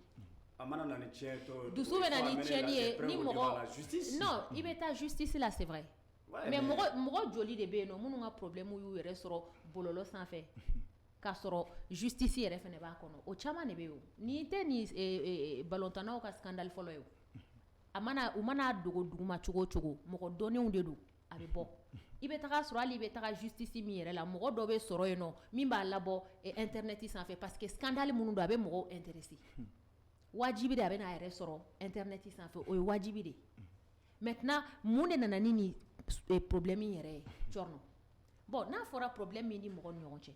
dusu bɛ na ni tiɲɛni ye ni mɔgɔ non i bɛ taa justice la c'est vrai mais mɔgɔ joli de bɛ yen nɔ minnu ka problème y'u yɛrɛ sɔrɔ bɔlɔlɔ sanfɛ k'a sɔrɔ justice yɛrɛ fɛnɛ b'a kɔnɔ o caman de bɛ yen o ni tɛ ni balontannaw ka scandale fɔlɔ ye o u mana dogo duguma cogo o cogo mɔgɔ dɔnnenw de don a bɛ bɔ i bɛ taga sɔrɔ hali i bɛ taga justice min yɛrɛ la mɔgɔ dɔ bɛ sɔrɔ yen nɔ min b'a labɔ internet sanfɛ parce que scandale minnu don a bɛ mɔgɔw intéresser wajibi de a bɛ n'a yɛrɛ sɔrɔ internet sanfɛ o ye wajibi de maintenant mun de nana ni nin problème yɛrɛ ye cɔrɔnɔ bon n'a fɔra problème min ni mɔgɔ ni ɲɔgɔn cɛ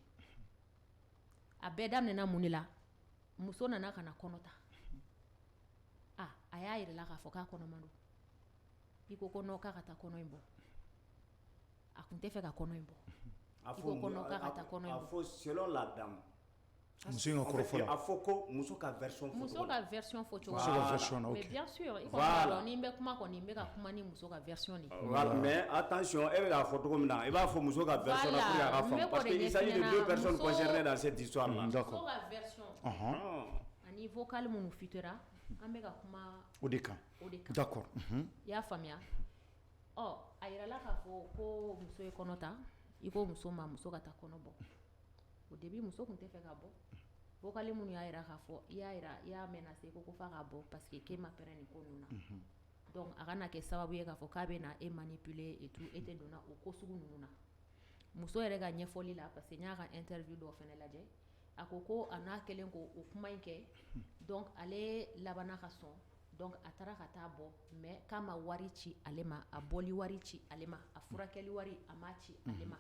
a bɛɛ daminɛna mun de la muso nana ka na kɔnɔ ta a y'a yɛrɛ la k'a fɔ k'a kɔnɔman don i ko non k'a ka taa kɔnɔ in bɔ a kun tɛ fɛ ka kɔnɔ in bɔ a i ko non k'a ka taa kɔnɔ in a bɔ fɔ selon la dame muso in ka kɔrɔ fɔlɔ a fɔ ko muso ka version fɔ muso ka version fɔ cogo muso ka version na mais ok bien sûr i Voilà. ko ni n bɛ kuma kɔni n bɛ ka kuma ni muso ka version de Voilà, mais attention, e bɛ k'a fɔ cogo min na i b'a fɔ muso ka version na pour que a ka faamu parce que il s'agit de deux personnes concernées dans cette histoire là. muso d'accord ka version ani vocal minnu fitera an bɛ ka kuma o de kan o de kan d'accord i y'a faamuya ɔ a yirala k'a fɔ ko muso ye kɔnɔ ta i ko muso ma muso ka taa kɔnɔ bɔ au début muso tun tɛ fɛ ka bɔ vocal minnu y'a yira k'a fɔ i y'a mɛnna se ko f'a ka bɔ parce que k'e ma pɛrɛn nin ko ninnu na donc a kana kɛ sababu ye k'a fɔ k'a bɛ na e manipuler et tout e tɛ donna o ko sugu ninnu na muso yɛrɛ ka ɲɛfɔli la parce que n y'a ka interview dɔw fɛnɛ lajɛ a ko a n'a kɛlen ko o kuma in kɛ donc ale labanna ka sɔn donc a taara ka taa bɔ mais k'a ma wari ci ale ma a bɔli wari ci ale ma a furakɛli wari a m'a ci ale ma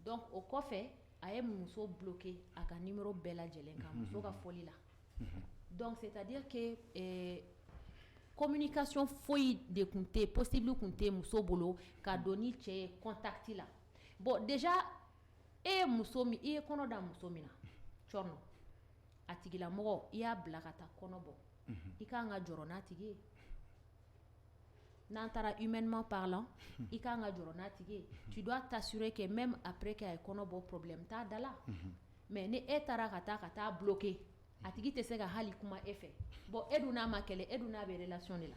donc o kɔfɛ a ye muso bloqué a ka numéro bɛɛ lajɛlen kan muso ka fɔli la donc c'est à dire que communication foyi de tun tɛ possible tun tɛ muso bolo ka don ni cɛ ye contact la bon déjà e ye muso min i ye kɔnɔ da muso min na cɔrno a tigilamɔgɔ i y'a bila ka taa kɔnɔ bɔ i kan ka jɔrɔ n'a tigi ye n'an taara humainement parlant i kan ka jɔrɔ n'a tigi ye tu dois t'assurer que même après que a ye kɔnɔ bɔ problème t'a da la mais ni e taara ka taa bloqué a tigi tɛ se ka hali kuma e fɛ bon e dun n'a ma kɛlɛ e dun n'a bɛ relation de la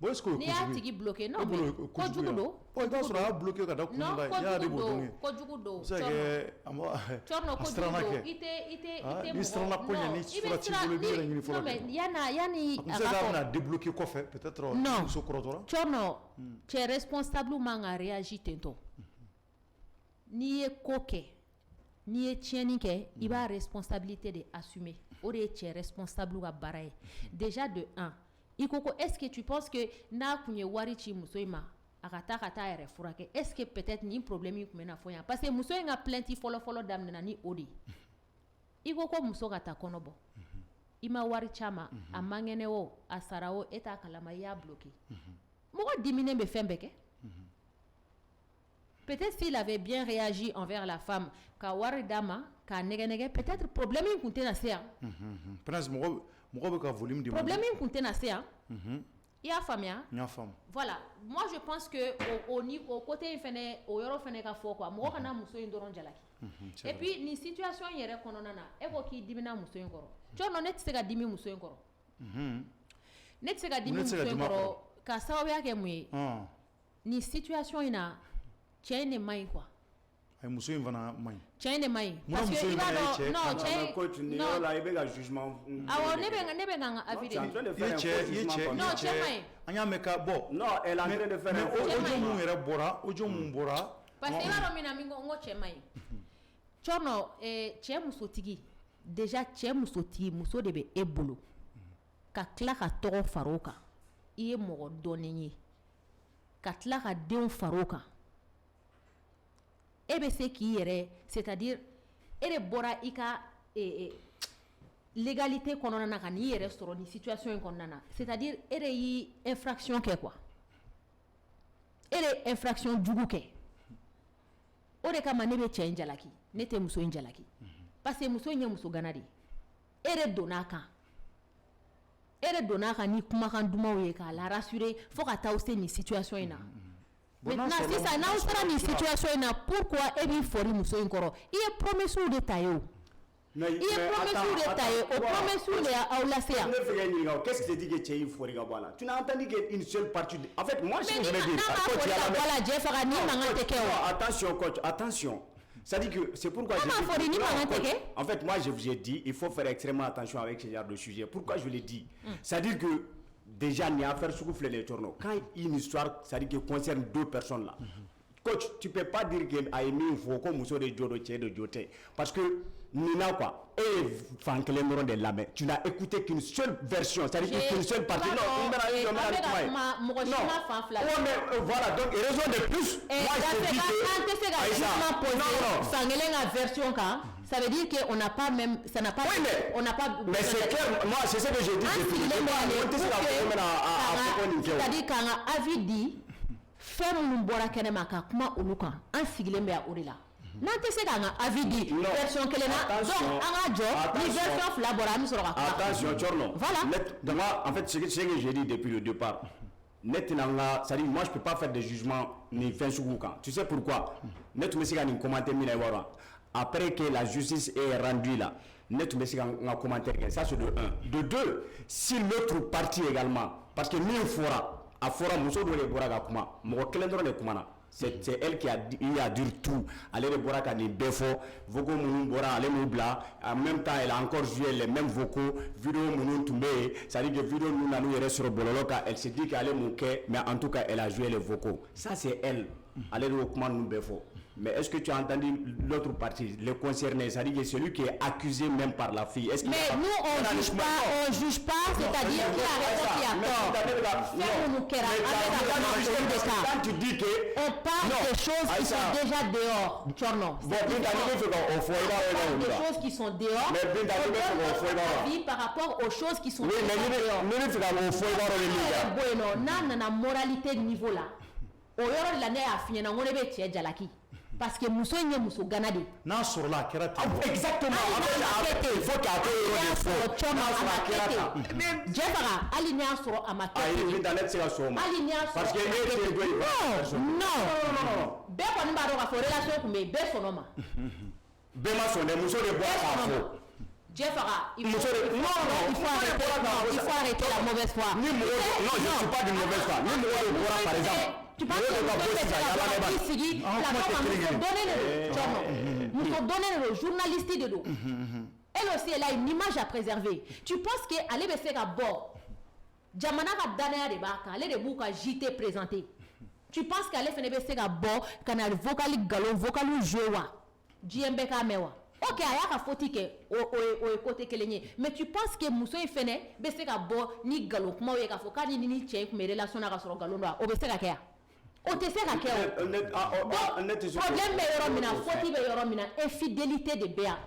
bon est-ce que n'i y'a tigi bloqué non mais kojugu don i b'a sɔrɔ a y'a bloqué ka da kun non la i y'a de b'o dɔn ye kojugu don a bɛ se ka kɛ Cɔrno a siranna kojugu kɛ don i tɛ n'i siranna ko ɲɛ ni fura t'i bolo i b'i yɛrɛ ɲini fɔlɔ non mais yanni a bɛ se k'a bɛna débloqué kɔfɛ peut-être non muso kɔrɔtɔra Cɔrno cɛ responsable man ka réagir ten tɔ n'i ye ko kɛ n'i ye tiɲɛni kɛ i b'a responsabilité de assumer o de ye cɛ responsable ka baara ye déjà de 1 i ko est-ce que tu penses que n'a kun ye wari ci muso in ma a ka taa yɛrɛ furakɛ est-ce que peut-être nin problème in kun bɛ na fɔ yan parce que muso in ka plainte fɔlɔ daminɛna ni o de ye i ko muso ka taa kɔnɔ bɔ i ma wari ci a ma a man kɛnɛ o a sara o e t'a kalama i y'a bloqué mɔgɔ diminen bɛ fɛn bɛɛ kɛ peut-être s'il avait bien réagi envers la femme ka wari d'a ma k'a nɛgɛ peut-être problème in kun tɛna se yan prince mɔgɔ bɛ ka volume demander problème in kun tɛna se yan i y'a faamuya n y'a faamu voilà moi je pense que au côté in fɛnɛ o yɔrɔ fɛnɛ ka fɔ quoi mɔgɔ kana muso in dɔrɔn jalaki et puis nin situation in yɛrɛ kɔnɔna na e ko k'i dimina muso in kɔrɔ Cɔrno ne tɛ se ka dimi muso in kɔrɔ ne tɛ se ka dimi muso in kɔrɔ ka sababuya kɛ mun ye nin situation in na cɛ in de man ɲi quoi a ye muso in fana man ɲi cɛ in de man ɲi parce que i b'a dɔn non cɛ coach ni yɔrɔ la i bɛ ka jugement awɔ ne bɛ ka n ka avis de i ye cɛ non cɛ man ɲi an y'a mɛn ka bɔ non elle est en train de faire mais audio mun yɛrɛ bɔra audio mun bɔra parce que i b'a dɔn min na min ko n ko cɛ man ɲi Cɔrno cɛ musotigi déjà cɛ musotigi muso de bɛ e bolo ka tila ka tɔgɔ fara o kan i ye mɔgɔ dɔnnen ye ka tila ka denw fara o kan e bɛ se k'i yɛrɛ c'est-à-dire e de bɔra i ka légalité kɔnɔna na ka n'i yɛrɛ sɔrɔ ni situation in kɔnɔna na c'est-à-dire e de y'i infraction kɛ quoi e de infraction jugu kɛ o de kama ne bɛ cɛ in jalaki ne tɛ muso in jalaki parce que muso in ye muso gana de ye e de donn'a kan ni kumakan dumanw ye k'a la rassurer fo ka taa se nin situation in na maintenant sisan n'aw sera nin situation in na pourquoi e b'i fɔri muso in kɔrɔ i ye promesses de ta ye o i ye promesses de ta ye o promesses de y'aw lase yan ne fɛ k'e ɲininka qu'est-ce qui te dit que cɛ in fɔri ka bɔ a la tu n'as entendu qu'une seule partie en fait moi je voulais dire coach n'a ma fɔri ka bɔ a la jɛ faga ni mankan tɛ kɛ o attention coach attention c'est-à-dire que c'est pourquoi en fait moi je vous ai dit il faut faire extrêmement attention avec ce genre de sujet pourquoi je l'ai dit c'est-à-dire que déjà ni affaire sugu filɛ nin ye Cɔrno quand une histoire c'est-à-dire que concerne deux personnes là Coach, tu peux pas dire que Aïmi il faut comme muso de Joro Tché de Joté parce que Nina quoi et Fankelendron de Lamé tu n'as écouté qu'une seule version c'est-à-dire qu'une seule partie non mais voilà donc raison de plus moi je te dis que Aïssa version ça veut dire qu'on n'a pas même ça n'a pas oui, on n'a pas mais c'est clair moi c'est ce que j'ai dit c'est-à-dire qu'un avis dit fɛn minnu bɔra kɛnɛma ka kuma olu kan an sigilen bɛ o de la n'an tɛ se k'an ka avis di version kelen na donc an ka jɔ ni version fila bɔra an bɛ sɔrɔ ka kuma attention Thierno voilà moi en fait ce que j'ai dit depuis le départ c'est-à-dire moi je peux pas faire des jugements ni fɛn sugu kan tu sais pourquoi ne tun bɛ se ka nin commenter min na i b'a dɔn après que la justice est rendue là ne tun bɛ se ka n ka commentaire kɛ ça c'est de un de deux si l'autre partie également parce que min fɔra a fɔra muso dɔ de bɔra ka kuma mɔgɔ kelen dɔrɔn de kumana c'est elle qui a dit tout ale de bɔra ka nin bɛɛ fɔ vocaux minnu bɔra ale m'u bila en même temps elle a encore joué les mêmes vocaux vidéo minnu tun bɛ yen c'est-à-dire que vidéo ninnu nan'u yɛrɛ sɔrɔ bɔlɔlɔ kan elle se dit que ale m'u kɛ mais en tout cas elle a joué les vocaux ça c'est elle ale de y'o kuma ninnu bɛɛ fɔ mais est-ce que tu as entendu l'autre partie, les concernés, c'est-à-dire que celui qui est accusé même par la fille. Est-ce mais nous on juge pas, c'est-à-dire qu'il a raison, qui a tort. Quand tu dis que on parle des choses qui sont déjà dehors, Thierno. On parle des choses qui sont dehors. On donne notre avis par rapport aux choses qui sont déjà dehors. Bueno, na moralité niveau là. O yɔrɔ de la ne y'a f'i ɲɛna n ko ne bɛ cɛ jalaki parce que muso in ye muso gana de. n'a sɔrɔla a kɛra ten. exactement il faut k'a to yɔrɔ de fɔ n'a sɔrɔ a kɛra tan. Jɛfaga hali n'i y'a sɔrɔ a ma kɛ ten. ayi Binta ne tɛ se ka sɔn o ma. hali n'i y'a sɔrɔ parce que e tɛ dɔ ye. non bɛɛ kɔni b'a dɔn k'a fɔ relation tun bɛ yen bɛɛ sɔnna o ma. bɛɛ ma sɔn dɛ muso de bɔra k'a fɔ. Jɛfaga il faut arrêter la mauvaise foi. Ni mɔgɔ non je suis pas d'une mauvaise foi ni mɔgɔ de bɔra par exemple. Tu penses que nous donner le journaliste de dos. Elle aussi, elle a une image à préserver. Tu penses qu'elle est fait à bord. Jamana ka danaya de b'a kan, ale de b'u ka JT présenter. Tu penses qu'elle est fait à bord, canal vocal galon, vocal joué wa. JMB ka mewa. Ok, il y a ka foti ke o côté kelenye. Mais tu penses que muso in fene be se ka bord ni galon kuma ye ka fo ka ni cɛ kun be relation na ka sɔrɔ galon do o be se ka kɛ. O tɛ se ka kɛ o. Problème bɛ yɔrɔ min na, faute bɛ yɔrɔ min na, infidélité de bɛ yan.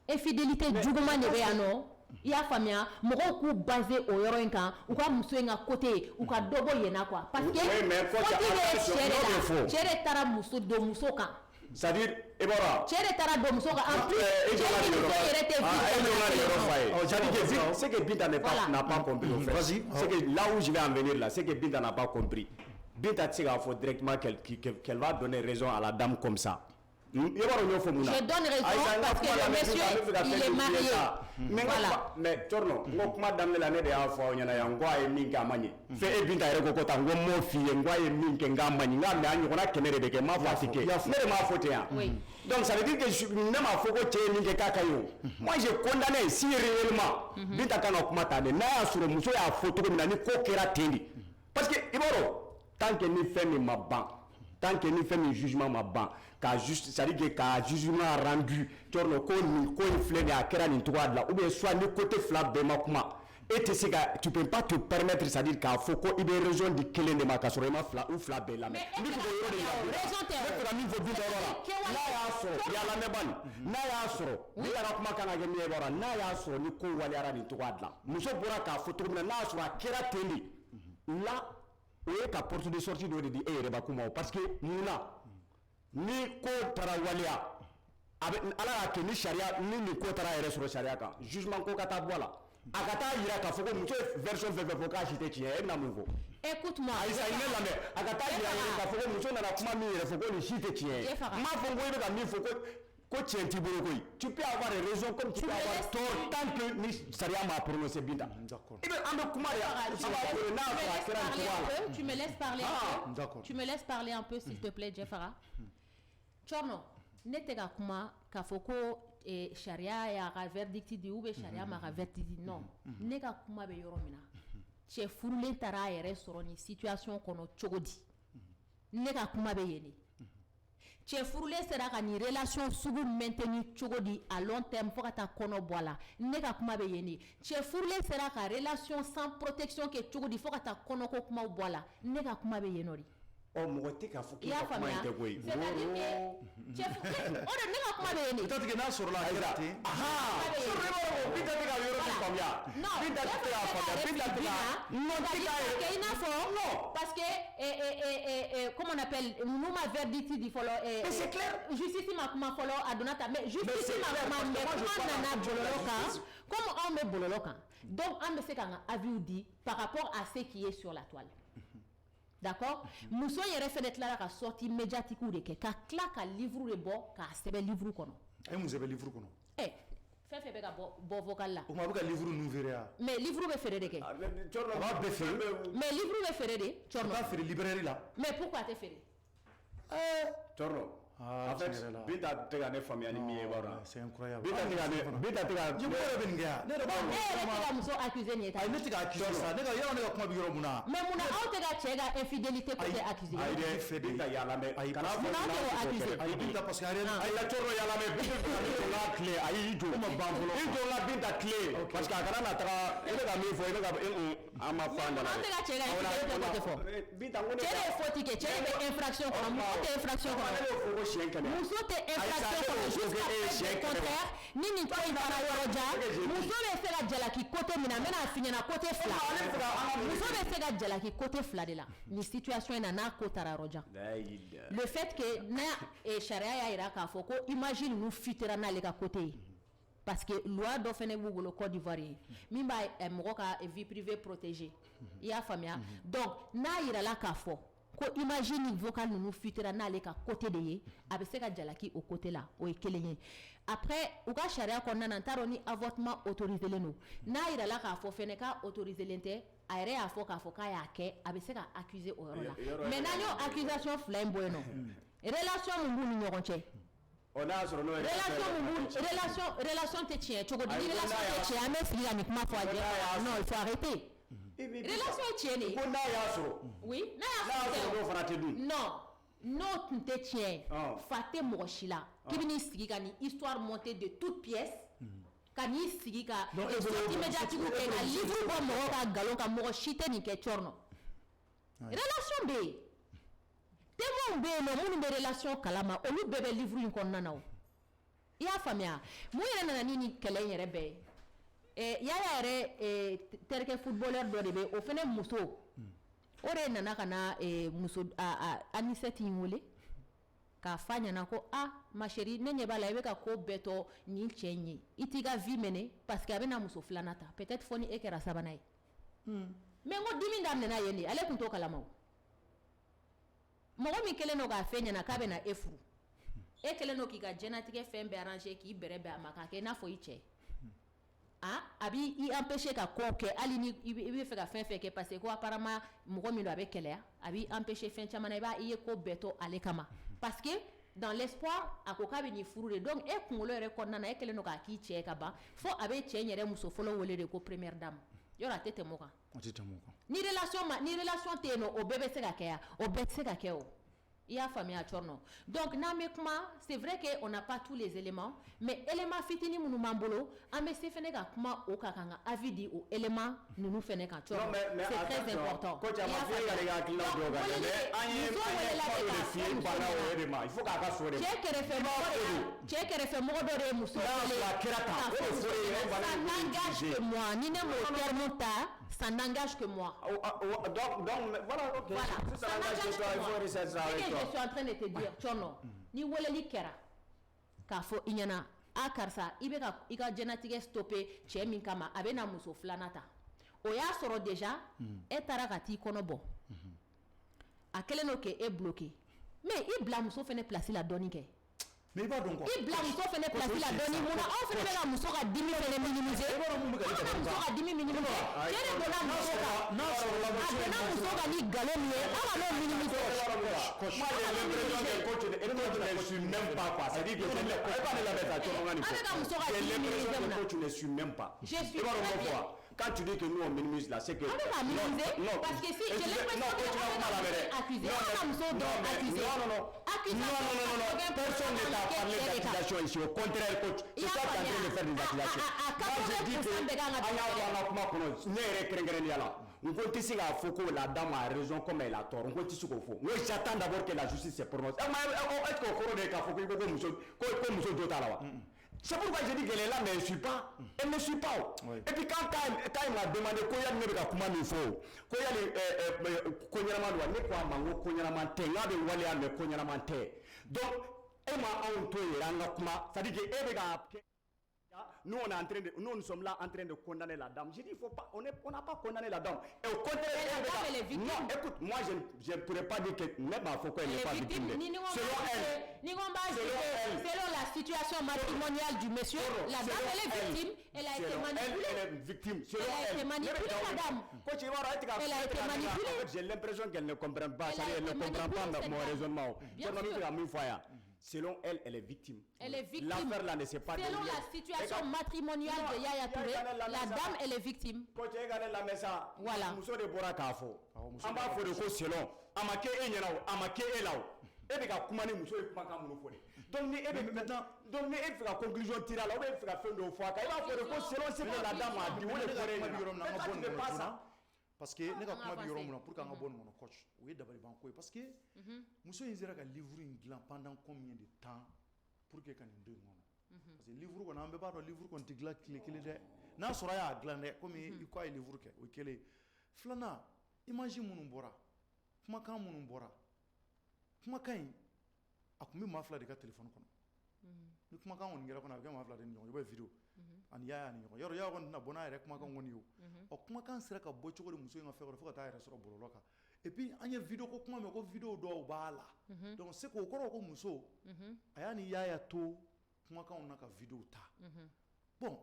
Infidélité juguman de bɛ yan nɔ. I y'a faamuya mɔgɔw k'u basé o yɔrɔ in kan u ka muso in ka côté u ka dɔ bɔ yen na quoi parce que faute bɛ cɛ de la cɛ de taara don muso kan. C'est-à-dire e bɔra. Cɛ de taara don muso kan en plus cɛ ni muso yɛrɛ tɛ vie. C'est que Binta n'a pas compris. C'est que là où je vais en venir là, c'est que Binta n'a pas compris. Binta tɛ se k'a fɔ directement qu'elle va donner raison à la dame comme ça. Je donne raison parce que le monsieur il est marié. Mais Thierno, n ko kuma daminɛ la ne de y'a fɔ aw ɲɛna yan n ko a ye min kɛ a ma ɲɛ. Fɛ e Binta yɛrɛ ko ko tan n ko n m'o f'i ye n ko a ye min kɛ n k'a ma ɲɛ n k'a mɛ a ɲɔgɔnna 100 de bɛ kɛ n m'a fɔ a tɛ kɛ. Ne de m'a fɔ ten yan. Donc ça veut dire que ne m'a fɔ ko cɛ ye min kɛ k'a ka ɲi o. Moi j'ai condamné si réellement Binta kan ka kuma ta de n'a y'a sɔrɔ muso y'a fɔ cogo min na ni ko kɛra ten de. Parce que i b'a dɔn tant que ni fɛn min ma ban tant que ni fɛn min jugement ma ban c'est-à-dire que ka jugement rendu Thierno ko in filɛ nin a kɛra nin cogoya de la ou bien soit ni côté fila bɛɛ ma kuma e tɛ se ka tu peux pas te permettre c'est-à-dire k'a fɔ ko i bɛ raison di kelen de ma k'a sɔrɔ i ma fila bɛɛ lamɛn. N bɛ fɛ k'o yɔrɔ de labila ne fɛ ka min fɔ Binta yɔrɔ la n'a y'a sɔrɔ i y'a lamɛn bani n'a y'a sɔrɔ Binta ka kuma kan ka kɛ min ye yɔrɔ la n'a y'a sɔrɔ ni ko waliyara nin cogoya de la muso bɔra k'a fɔ cogo min na n'a y'a sɔrɔ a kɛra ten de là o ye ka porte de sortie dɔ de di e yɛrɛ ba kuma o parce que munna ni ko taara waliya a bɛ ala y'a kɛ ni sariya ni nin ko taara yɛrɛ sɔrɔ sariya kan jugement ko ka taa bɔ a la a ka taa yira k'a fɔ ko muso ye version fɛn fɛn fɔ k'a si tɛ tiɲɛ ye e bɛna mun fɔ. Écoute-moi. Aïssa i ne lamɛn a ka taa yira k'a fɔ ko muso nana kuma min yɛrɛ fɔ ko nin si tɛ tiɲɛ ye n m'a fɔ ko e bɛ ka min fɔ ko tiɲɛ t'i bolo koyi tu peux avoir raison comme tu peux avoir tort tant que ni sariya m'a prononcé Binta. I bɛ an bɛ kuma de tu me laisses parler un peu. Tu me laisses parler un peu s'il te plaît Jeffara. Thierno ne tɛ ka kuma k'a fɔ ko sariya y'a ka verdict di ou bien sariya m'a ka verdict di non ne ka kuma bɛ yɔrɔ min na cɛ furulen taara a yɛrɛ sɔrɔ nin situation kɔnɔ cogo di ne ka kuma bɛ yen de cɛ furulen sera ka ni relation sugu maintenir cogo di à long terme fo ka taa kɔnɔ bɔ a la ne ka kuma bɛ yen de cɛ furulen sera ka relation sans protection kɛ cogo di fo ka taa kɔnɔko kumaw bɔ a la ne ka kuma bɛ yen nɔ de. mɔgɔ tɛ k'a fɔ k'i ka kuma in tɛ koyi. c'est-à-dire que cɛ furulen o de ne ka kuma bɛ yen de. peut-être que n'a sɔrɔ la hɛrɛ tɛ. Binta tɛ ka yɔrɔ min faamuya. non Binta tɛ ka faamuya. Binta tɛ ka non tɛ ka kɛ i n'a fɔ non parce que comment on appelle nous ma verdict di fɔlɔ mais c'est clair justice ma kuma fɔlɔ a donna ta mais justice ma kuma mais kuma nana bɔlɔlɔ kan comme anw bɛ bɔlɔlɔ kan donc an bɛ se k'an ka avis di par rapport à ce qui est sur la toile. D'accord? Muso yɛrɛ fɛnɛ tilara ka sortie médiatique de kɛ ka tila ka livre de bɔ k'a sɛbɛn livre kɔnɔ. A ye mun sɛbɛn livre kɔnɔ? Fɛn fɛn bɛ ka bɔ vocal la. O kuma a bɛ ka livre ninnu feere wa? Mais livre bɛ feere de kɛ. A b'a bɛɛ feere. Mais livre bɛ feere de. A b'a feere librairie la. Mais pourquoi a tɛ feere? Cɔrɔ. En fait, Binta tɛ ka ne faamuya ni min ye b'a dɔn. C'est incroyable. Binta tɛ ka Ɲɛmɔgɔ yɛrɛ bɛ nin kɛ yan. Ne yɛrɛ b'a dɔn. E yɛrɛ tɛ ka muso accuser nin ye tan. Ayi ne tɛ ka accuser sa. Ne ka yɔrɔ ne ka kuma bɛ yɔrɔ mun na. Mais mun na aw tɛ ka cɛ ka infidélité côté accuser? Ayi dɛ Binta yala mɛ. Ayi kana fɔ Mun na aw tɛ k'o accuser? Ayi Binta parce que a réellement. Ayi la cɔrɔ yala mɛ Binta tɛ ka ne jɔ la tile ayi i jɔ. Kuma ban fɔlɔ. I jɔ la Binta tile. Parce que a kana na taga e bɛ ka min fɔ e bɛ ka an ma fan da la. Mun na aw tɛ ka cɛ ka infidélité côté fɔ? Binta ko ne. Cɛ de ye faute kɛ cɛ de bɛ infraction kɔnɔ muso tɛ infraction kɔnɔ. Ne y'o fɔ ko siɲɛ kɛmɛ. Muso tɛ infraction kɔnɔ jusqu'à preuve du contraire ni nin ko in taara yɔrɔ jan muso bɛ se ka jalaki côté min na n bɛna f'i ɲɛna côté fila muso bɛ se ka jalaki côté fila de la nin situation in na n'a ko taara yɔrɔ jan le fait que n'a sariya y'a jira k'a fɔ ko image ninnu fitera n'ale ka côté ye parce que loi dɔ fɛnɛ b'u bolo Côte d'Ivoire ye min b'a mɔgɔ ka vie privée protégée i y'a faamuya donc n'a yirala k'a fɔ ko imagine vocal ninnu fitera n'ale ka côté de ye a bɛ se ka jalaki o côté la o ye kelen ye après u ka sariya kɔnɔna na n t'a dɔn ni avortement autorisé len don n'a yirala k'a fɔ fɛnɛ k'a autorisé len tɛ a yɛrɛ y'a fɔ k'a fɔ k'a y'a kɛ a bɛ se ka accuser o yɔrɔ la mais n'an y'o accusation fila in bɔ yen nɔ relation min b'u ni ɲɔgɔn cɛ relation tɛ tiɲɛ cogo di ni relation tɛ tiɲɛ an bɛ sigi ka nin kuma fɔ a jɛ non il faut arrêter relation ye tiɲɛ de ye ko n'a y'a sɔrɔ oui n'a y'a sɔrɔ n'o fana tɛ dun non n'o tun tɛ tiɲɛ fa tɛ mɔgɔ si la k'i bɛ n'i sigi ka nin histoire monter de toute pièce ka n'i sigi ka sortie médiatique kɛ ka livre bɔ mɔgɔw ka nkalon kan mɔgɔ si tɛ nin kɛ cɔrɔ relation bɛ yen témoins bɛ yen nɔ minnu bɛ relation kalama olu bɛɛ bɛ livre in kɔnɔna na o i y'a faamuya mun yɛrɛ nana ni nin kɛlɛ in yɛrɛ bɛɛ ye yala yɛrɛ terikɛ footballeur dɔ de bɛ o fana muso o de nana ka na muso Anisette in wele k'a f'a ɲɛna ko ma chérie ne ɲɛ b'a la i bɛ ka ko bɛɛ tɔ nin cɛ in ye i t'i ka vie mener parce que a bɛna muso filanan ta peut-être fo ni e kɛra sabanan ye mais n ko dimi daminɛna yen de ale tun t'o kalama o mɔgɔ min kɛlen don k'a fɛ ɲɛna k'a bɛna e furu e kɛlen don k'i ka diɲɛlatigɛ fɛn bɛɛ arranger k'i bɛrɛ bɛn a ma k'a kɛ i n'a fɔ i cɛ a b'i empêcher ka ko kɛ hali ni i bɛ fɛ ka fɛn fɛn kɛ parce que ko apparemment mɔgɔ min don a bɛ kɛlɛya a b'i empêcher fɛn caman na i ye ko bɛɛ to ale kama parce que dans l'espoir a ko k'a bɛ nin furu de donc e kunkolo yɛrɛ kɔnɔna na e kɛlen don k'a k'i cɛ ka ban fo a bɛ cɛ in yɛrɛ muso fɔlɔ wele de ko première dame yɔrɔ a tɛ tɛmɛ o kan ni relation tɛ yen nɔ o bɛɛ bɛ se ka kɛ yan o bɛɛ tɛ se ka kɛ o i y'a faamuya cɔrɔ donc n'an bɛ kuma c'est vrai que on n'a pas tous les éléments mais élément fitinin minnu b'an bolo an bɛ se fɛnɛ ka kuma o kan ka avis di o élément ninnu fɛnɛ kan cɔrɔ c'est très important ko caman fo e ka i ka hakilina dɔw kan dɛ mais an ye kuma de f'i ye banna o de ma il faut k'a ka so de ma cɛ kɛrɛfɛ mɔgɔ dɔ de ye muso wele k'a fɔ ça n'engage que moi ni ne m'o terme ta ça n'engage que moi donc voilà ok ça n'engage que moi je suis en train de te dire cɔrɔ ni weleli kɛra k'a fɔ i ɲɛna karisa i bɛ ka i ka diɲɛlatigɛ stopper cɛ min kama a bɛ na muso filanan ta o y'a sɔrɔ déjà e taara ka t'i kɔnɔ bɔ a kɛlen don k'e bloquer mais i bila muso fɛnɛ place la dɔɔni kɛ mais i b'a dɔn quoi i bila muso fɛnɛ place la dɔɔni mun na aw fɛnɛ bɛ ka muso ka dimi fɛnɛ minimiser aw bɛ ka muso ka dimi minimiser cɛ de donna muso kan a donna muso kan ni nkalon min ye aw ka n'o minimiser moi j'ai l'impression que coach ne suit même pas quoi c'est dire que c'est pas la bête à tout le monde j'ai l'impression que coach ne suit même pas je suis très bien quand tu dis que nous on minimise là, c'est que. On va minimiser parce que si j'ai l'impression que accusé. Non, personne ne t'a parlé d'accusation ici. Au contraire, coach, c'est toi qui es en train de faire des accusations. Moi je dis que la dame a raison comme elle a tort. Moi j'attends d'abord que la justice se prononce. Est-ce qu'on c'est pourquoi je dis qu'elle est là, mais elle ne suit pas. Elle ne suit pas. Oui. Et puis quand il m'a demandé quoi il y a comment il faut, quoi il y a donc, elle m'a entouré, c'est-à-dire que nous, nous sommes là en train de condamner la dame. J'ai dit, il faut pas, on n'a pas condamné la dame. Et au contraire, elle est victime. Non, écoute, moi, je ne pourrais pas dire que même à Foucault, elle n'est pas victime. Selon la situation matrimoniale du monsieur, la dame, elle est victime. Elle a été manipulée. Elle est victime. Elle a été manipulée, la dame. Elle a été manipulée. J'ai l'impression qu'elle ne comprend pas. Elle ne comprend pas mon raisonnement. Selon elle, elle est victime. Elle est victime. L'affaire là ne s'est pas selon la situation matrimoniale de Yaya Touré, la dame, elle est victime. Voilà. Donc, il faut la conclusion tirée là, il faut la fin de fois. Il va faire selon ce que la dame a dit. Parce que ne ka kuma bi yɔrɔ mun na pour qu'an ka bɔ nin kɔnɔ coach o ye dabali ban ko ye parce que muso in sera ka livre in dilan pendant combien de temps pour que ka nin don kɔnɔ parce que livre kɔnɔ an bɛɛ b'a dɔn livre kɔnɔ tɛ dilan tile kelen dɛ n'a sɔrɔ a y'a dilan dɛ komi i ko a ye livre kɛ o ye kelen filanan image minnu bɔra kumakan minnu bɔra kumakan in a tun bɛ maa fila de ka téléphone kɔnɔ ni kumakan kɔni kɛra kɔnɔ a bɛ kɛ maa fila de ni ɲɔgɔn cɛ i b'a ye video ani Yaya ni ɲɔgɔn yɔrɔ Yaya kɔni tɛna bɔ n'a yɛrɛ kumakan kɔni ye o kumakan sera ka bɔ cogo di muso in ka fɛn kɔnɔ fo ka taa yɛrɛ sɔrɔ bɔlɔlɔ kan et puis an ye video ko kuma mɛn ko video dɔw b'a la donc c'est que o kɔrɔ ko muso a y'a ni Yaya to kumakanw na ka video ta bon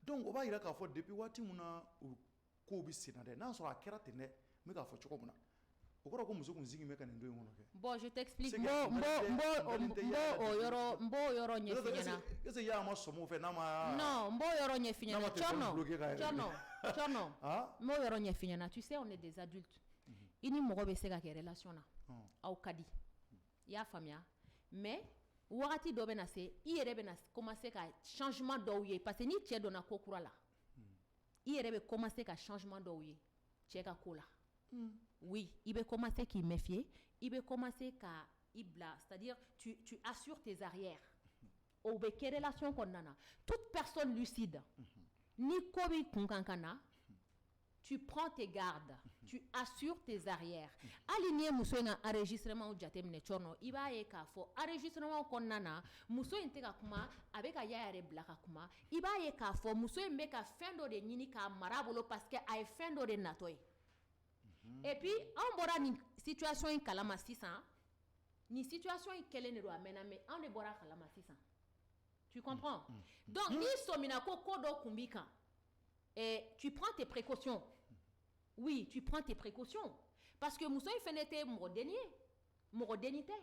donc o b'a yira k'a fɔ depuis waati min na o kow bɛ sen na dɛ n'a sɔrɔ a kɛra ten dɛ n bɛ k'a fɔ cogo min na o kɔrɔ ko muso kun sigi bɛ ka nin don in kɔnɔ kɛ. Bon, je t'explique. Mbo yɔrɔ ɲɛf'i ɲɛna. Est-ce que Yaya ma sɔn o fɛ n'a ma. Non, mbo yɔrɔ ɲɛf'i ɲɛna. Tchorno. Mbo yɔrɔ ɲɛf'i ɲɛna. Tu sais, on est des adultes. I ni mɔgɔ bɛ se ka kɛ relation na. Aw ka di. I y'a faamuya. Mais wagati dɔ bɛ na se, i yɛrɛ bɛ na commencer ka changement dɔw ye parce que ni cɛ donna ko kura la, i yɛrɛ bɛ commencer ka changement dɔw ye cɛ ka ko la. Oui, il va commencer à méfier, il va commencer à ibla, c'est-à-dire tu assures tes arrières. Ou bien quelle relation qu'on a? Toute personne lucide, ni kobi kunkankana, tu prends tes gardes, tu assures tes arrières. Aligné muso un enregistrement au jatem ne chorno, il va y avoir enregistrement qu'on a, muso intega kuma avec a yaya blaka kuma, il va y avoir muso mbeka fendo de nini ka marabolo parce que a fendo de natoy. Et puis, on bora ni situation in kalama sisan, ni situation in kelen ne do amena mais on ne bora kalama sisan. Tu comprends? Donc, ni somina ko kodo kumbika. Et tu prends tes précautions. Oui, tu prends tes précautions parce que muso ifenete morodénité.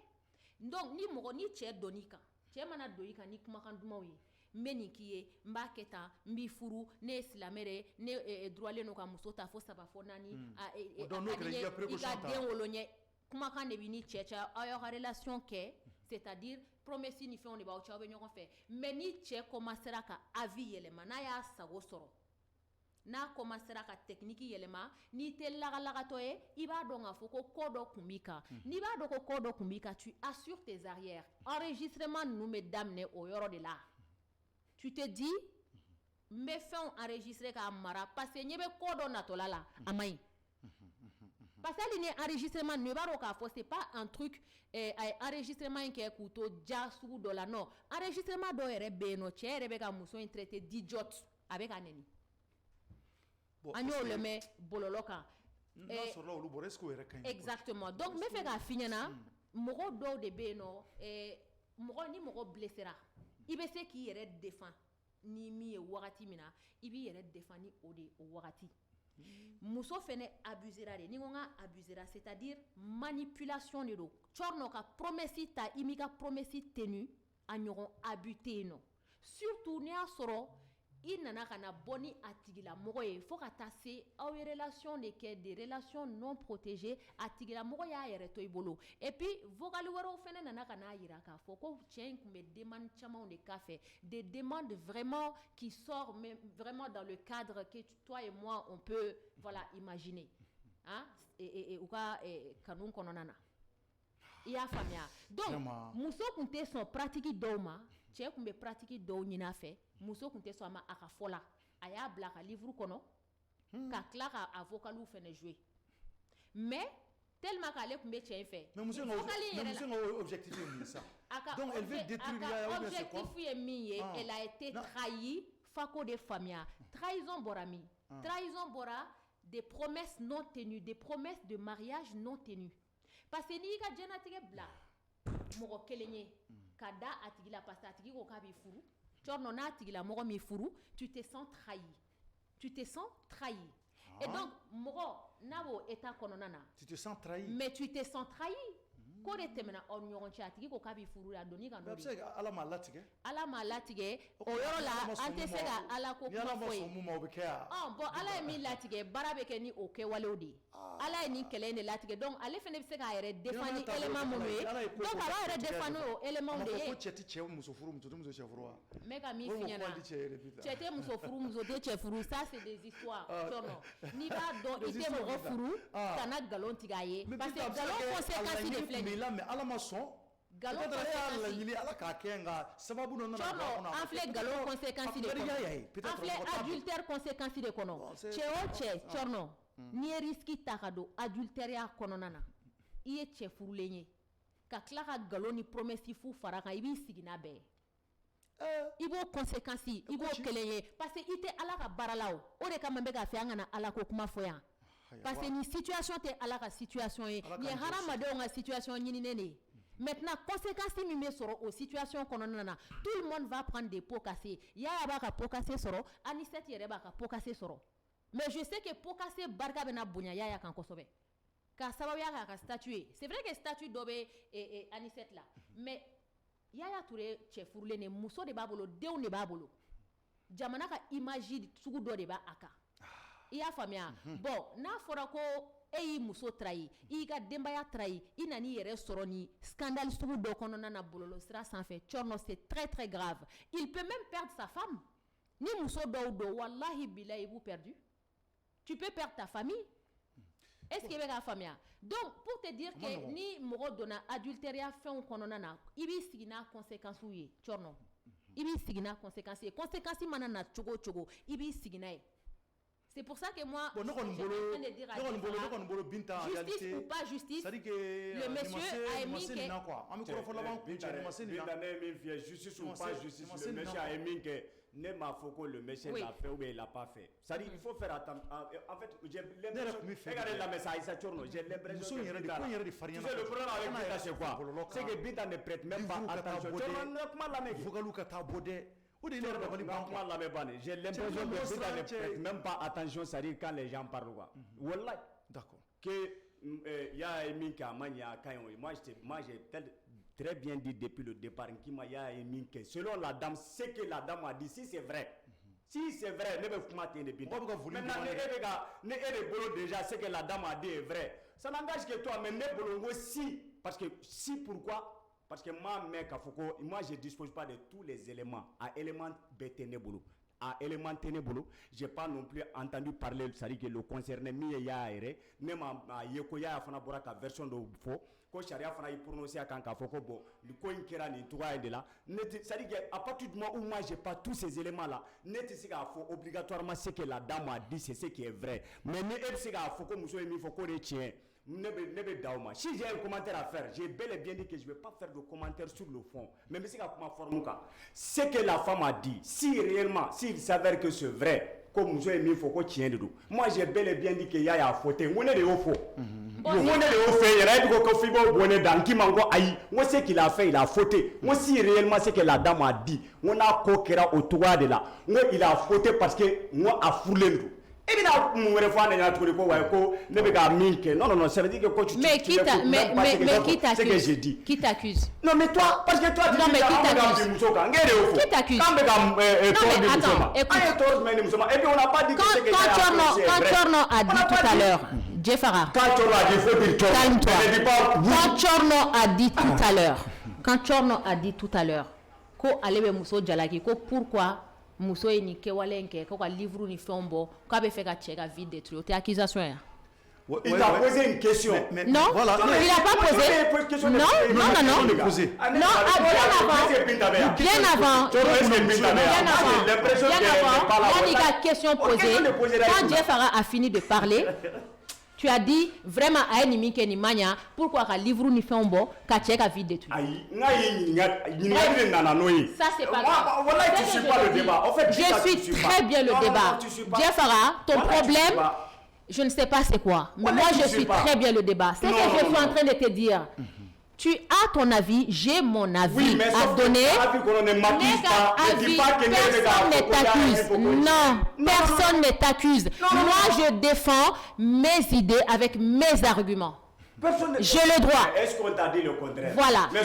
Donc, ni moro ni tche donika. Tche mana doika ni kumakan dumawi. Meni qui est mbaketa mbifuru ne silamere ne droit no ka muso ta fo saba fo nani il y a précaution ta wolonye kuma kan ne bini checha ayo relation ke c'est-à-dire promesse ni fait on est ba o chawe nyoko fait mais ni che commencera ka avis yelema na ya sago soro na commencera ka technique yelema ni te laga to e iba do nga foko kodo kumbika ni ba do ko kodo kumbika tu assures tes arrières enregistrement nous mesdames ne o yoro de là. Tu te dis, mes fins enregistrés comme Mara, parce que n'y a pas de natola là, amai. Parce que l'enregistrement ne va pas c'est pas un truc enregistrement qui est couteau jassou de la non. Enregistrement d'oeuvre beno chere beka muso traité d'idiot avec un ennemi. Agno le met bololoka. Exactement. Donc me fait ka finana, moro do de beno moro ni moro blessera. I bɛ se k'i yɛrɛ défend ni min ye wagati min na i b'i yɛrɛ défend ni o de o wagati muso fɛnɛ abusera de ni ko ŋa abusera c'est-à-dire manipulation de do cɔrnɔ ka promesse ta i m'i ka promesse tenu a ɲɔgɔn abus tɛ yen nɔ surtout n'i y'a sɔrɔ il nana kana boni atigila mogo ye fo ka ta se aw ye relation de kɛ des relations non protégées atigila mogo y'a yɛrɛ to i bolo et puis vocal wɛrɛw fɛnɛ nana kana yira k'a fɔ ko cɛ in kun bɛ demande camanw de k'a fɛ des demandes vraiment qui sort mais vraiment dans le cadre que toi et moi on peut voilà imaginer hein et u ka kanu kɔnɔna na i y'a faamuya donc muso kun tɛ sɔn pratique dɔw ma cɛ kun bɛ pratique dɔw ɲini a fɛ muso kun tɛ sɔn a ma a ka fɔ la a y'a bila ka livre kɔnɔ ka tila ka a vocaliw fɛnɛ jouer mais tellement qu'ale kun bɛ cɛ in fɛ mais muso ka objectif ye mun sa donc elle veut détruire ya ou bien c'est quoi objectif ye min ye elle a été trahie fako de faamuya trahison bɔra min trahison bɔra des promesses non tenues des promesses de mariage non tenues parce que n'i y'i ka diɲɛnatigɛ bila mɔgɔ kelen ye ka da a tigi la parce que a tigi ko k'a b'i furu cɔrɔnɔ n'a tigila mɔgɔ min furu tu te sens trahi et donc mɔgɔ n'a b'o état kɔnɔna na tu te sens trahi mais tu te sens trahi ko de tɛmɛna aw ni ɲɔgɔn cɛ a tigi ko k'a b'i furu a donni ka n'o de ala m'a latigɛ o yɔrɔ la an tɛ se ka ala ko kuma fɔ ye bon ala ye min latigɛ baara bɛ kɛ ni o kɛwalew de ye ala ye nin kɛlɛ in de latigɛ donc ale fana bɛ se k'a yɛrɛ défend ni élément minnu ye donc a b'a yɛrɛ défend n'o élément de ye ko cɛ tɛ cɛ muso furu muso tɛ muso cɛ furu wa n bɛ ka min f'i ɲɛna cɛ tɛ muso furu muso tɛ cɛ furu ça c'est des histoires cɔrɔnɔ n'i b'a dɔn i tɛ mɔgɔ furu kana nkalon tigɛ a ye parce que nkalon conséquence de filɛ mais ala ma sɔn galon conséquence ala k'a kɛ nka sababu dɔ nana an filɛ galon conséquence de kɔnɔ an filɛ adultère conséquence de kɔnɔ cɛ o cɛ cɔrɔnɔ n'i ye risque ta ka don adultère kɔnɔna na i ye cɛ furulen ye ka tila ka galon ni promesse fu fara kan i b'i sigi n'a bɛɛ ye i b'o conséquence i b'o kelen ye parce que i tɛ ala ka baara la o de kama n bɛ k'a fɛ an kana ala ko kuma fɔ yan parce que ni situation tɛ ala ka situation ye nin ye hadamadenw ka situation ɲininen de ye maintenant conséquence min bɛ sɔrɔ o situation kɔnɔna na tout le monde va prendre des pots cassés yaya b'a ka pot cassé sɔrɔ Anisette yɛrɛ b'a ka pot cassé sɔrɔ mais je sais que pot cassé barika bɛna bonya yaya kan kosɛbɛ k'a sababuya k'a ka statut ye c'est vrai que statut dɔ bɛ Anisette la mais yaya Touré cɛ furulen de muso de b'a bolo denw de b'a bolo jamana ka image sugu dɔ de b'a a kan i y'a faamuya bon n'a fɔra ko e y'i muso trahi i y'i ka denbaya trahi i nan'i yɛrɛ sɔrɔ ni scandale sugu dɔ kɔnɔna na bɔlɔlɔsira sanfɛ cɔrɔnɔ c'est très très grave il peut même perdre sa femme ni muso dɔw don wallahi bilahi i b'u perdu tu peux perdre ta famille est-ce que i bɛ k'a faamuya donc pour te dire que ni mɔgɔ donna adultère fɛnw kɔnɔna na i b'i sigi n'a conséquences ye cɔrɔnɔ i b'i sigi n'a conséquences ye conséquences mana na cogo o cogo i b'i sigi n'a ye. C'est pour ça que moi, bon, justice ou pas justice, le monsieur a émis que... Justice ou pas justice, le monsieur a émis que ne m'a fait que le monsieur l'a fait ou bien il l'a pas fait. C'est-à-dire il faut faire attention. En fait, j'ai l'impression... Regardez la message, j'ai l'impression que... Tu sais, le problème avec Binta, c'est quoi? C'est que Binta ne prête même pas attention. J'ai l'impression que Binta ne prête même pas attention, c'est-à-dire quand les gens parlent quoi. Wallah. D'accord. Que il y a émis qu'à Mania, moi j'ai très bien dit depuis le départ, qu'il y a émis que selon la dame, ce que la dame a dit, si c'est vrai. Si c'est vrai, ne me fous pas de Binta. Maintenant, ne déjà, ce que la dame a dit est vrai. Ça n'engage que toi, mais ne bolongo si. Parce que si, pourquoi? Parce que moi, je ne dispose pas de tous les éléments. À élément Béténébolo. À élément Ténébolo, je n'ai pas non plus entendu parler, c'est-à-dire que le concerné, même à Yekoya, il y a une version de faux. Quand Sharia a prononcé à Kankafoko, bon, le coin qui est en tout cas de là. C'est-à-dire qu'à partir du moment où moi, je n'ai pas tous ces éléments-là, obligatoirement, ce que la dame a dit, c'est ce qui est vrai. Mais il faut qu'on les tienne. Si j'ai un commentaire à faire, j'ai bel et bien dit que je ne vais pas faire de commentaire sur le fond. Mais ce que la femme a dit, si réellement, s'il s'avère que c'est vrai, comme nous avons mis, il faut qu'on tienne de nous. Moi, j'ai bel et bien dit qu'il y a un faute. On est au faux. On est au fait. Il y a ce qu'il a fait, il a fauté. Moi, si réellement ce que la dame a dit, on a coquera au toit de là. Moi, il a fauté parce que moi, a foulé. Et bien, nous refaisons des trucs non, non, non, ça veut dire que quand tu mais qui t'accuse? Qui t'accuse? Non, mais toi, parce que toi, tu non, mais qui t'accuse? Non, mais attends, écoute. Et puis on n'a pas dit que c'est que quand Chorno a dit tout à l'heure, Jeffara, calme-toi. Quand Chorno a dit tout à l'heure, ko alebe muso jalaki ko pourquoi muso ni kewalenke ko ka livre ni fombo ko abe fait ka check vie détruire tes accusations. Il t'a posé une question. Non, voilà. Il n'a pas posé. Non. Bien avant. On y a question posée. Quand Jeffara a fini de parler, tu as dit vraiment à un ennemi qui est mania pourquoi ka livre ni fait un bon ka check a vie détruit. Ça c'est pas grave. Je suis pas le débat. En fait, je suis très bien le débat. Jeffara, ton problème, je ne sais pas c'est quoi, mais moi je suis très bien le débat. C'est ce que je suis en train de te dire. Tu as ton avis, j'ai mon avis à donner. Personne ne t'accuse. Non, personne ne t'accuse. Moi, je défends mes idées avec mes arguments. J'ai le droit. Est-ce qu'on t'a dit le contraire? Voilà. Non.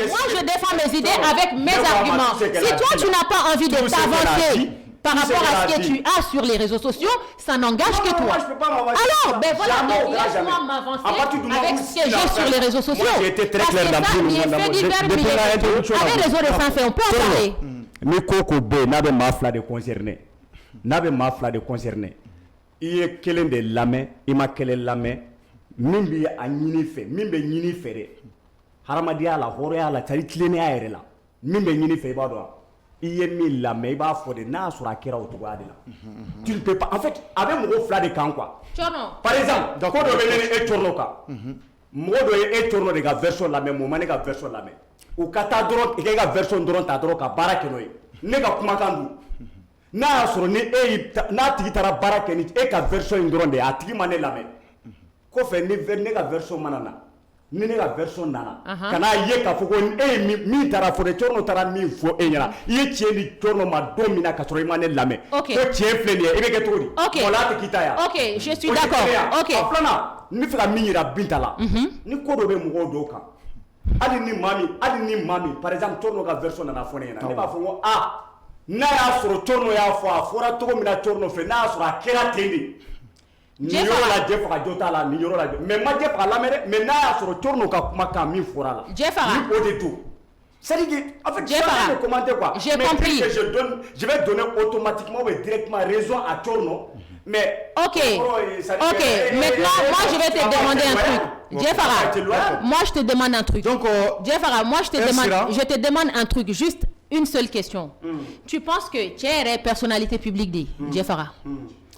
Moi, je défends mes idées avec mes arguments. Si toi, tu n'as pas envie de t'avancer par rapport à ce que tu as sur les réseaux sociaux, ça n'engage que toi. Alors, ben voilà, donc laisse-moi m'avancer avec ce que j'ai sur les réseaux sociaux. J'ai été très clair dans tout le monde. Avec les autres sans fait, on peut en parler. Mais Koko B, n'a pas mafla de concerné. N'a pas mafla de concerné. Il est quel de l'ame, il m'a quel l'ame, mimbi a nini fait, mimbi nini fait. Haramadia la horia la taritlene aérela. Mimbi nini fait, bado. Il est mis la mais il va faire des nas sur la kera au toit de là. Tu ne peux pas. En fait, avec mon gros flat de camp quoi. Par exemple, quand on veut un tourno quoi. Moi dois un tourno de la version la même moment de la version la même. Ou kata drone et la version drone ta drone ka barake noy. Nega kuma kandu. Na sur ni e na tigitara barake ni e ka version drone de atigi mané la même. Ko fait ni nega version manana. Ni ne la version nana kana ye ka foko mi tara fo de torno tara mi fo e nyara ye tie ni torno ma domina ka soro imane lame ko tie fleni e be ke todi wala te kitaya. OK, je suis d'accord. OK. Aflana ni fera mi nyira bintala ni ko do be mo do kan adi ni mami par exemple torno ka version nana fo ne na ne ba fo na ya soro torno ya fo afora to mina torno fe na soro akera tendi ni yoro la Jeff ka jota la ni yoro la mais ma Jeff la mere mais na ya soro tourno ka kuma ka mi fora la Jeff ni ode tout c'est dire en fait Jeff je commenter quoi j'ai compris que je vais donner automatiquement ou directement raison à tourno mais OK maintenant moi je vais te demander un truc Jeff moi je te demande un truc donc Jeff moi je te demande un truc juste une seule question tu penses que tu es personnalité publique dit Jeff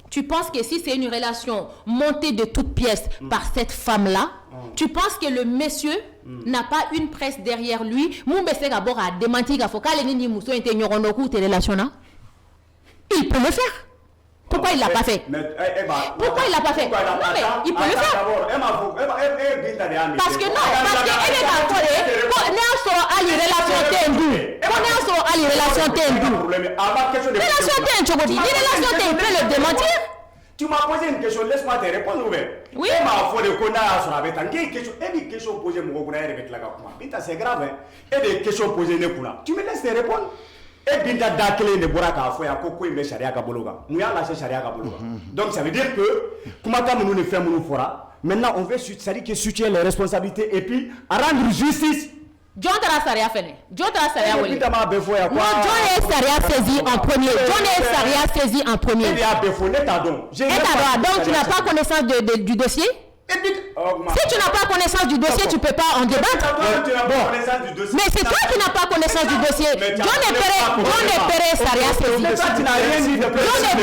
tu penses que si c'est une relation montée de toutes pièces par cette femme-là, tu penses que le monsieur n'a pas une presse derrière lui? Il peut le faire. Pourquoi il ne l'a pas fait? Pourquoi il ne l'a pas fait? Non mais il peut le faire. Parce que non, parce qu'elle est d'accord. Il peut le démentir. Tu m'as posé une question, laisse-moi te répondre. Oui. C'est grave. Et des questions posées, tu me laisses te répondre. Et binda dakele ne bora ka fo ya koko imbe sharia ka bologa muya la sharia ka bologa donc ça veut dire que comment ta munu ne fait munu fora maintenant on veut situer les responsabilités et puis à rendre justice John Tara Saria fene. John Tara Saria woli. John est Saria saisi en premier. John est Saria saisi en premier. Donc tu n'as pas connaissance du dossier? Si tu n'as pas connaissance du dossier, tu ne peux pas en débattre. Mais c'est toi qui n'as pas connaissance du dossier. John est Péré Saria saisi. John est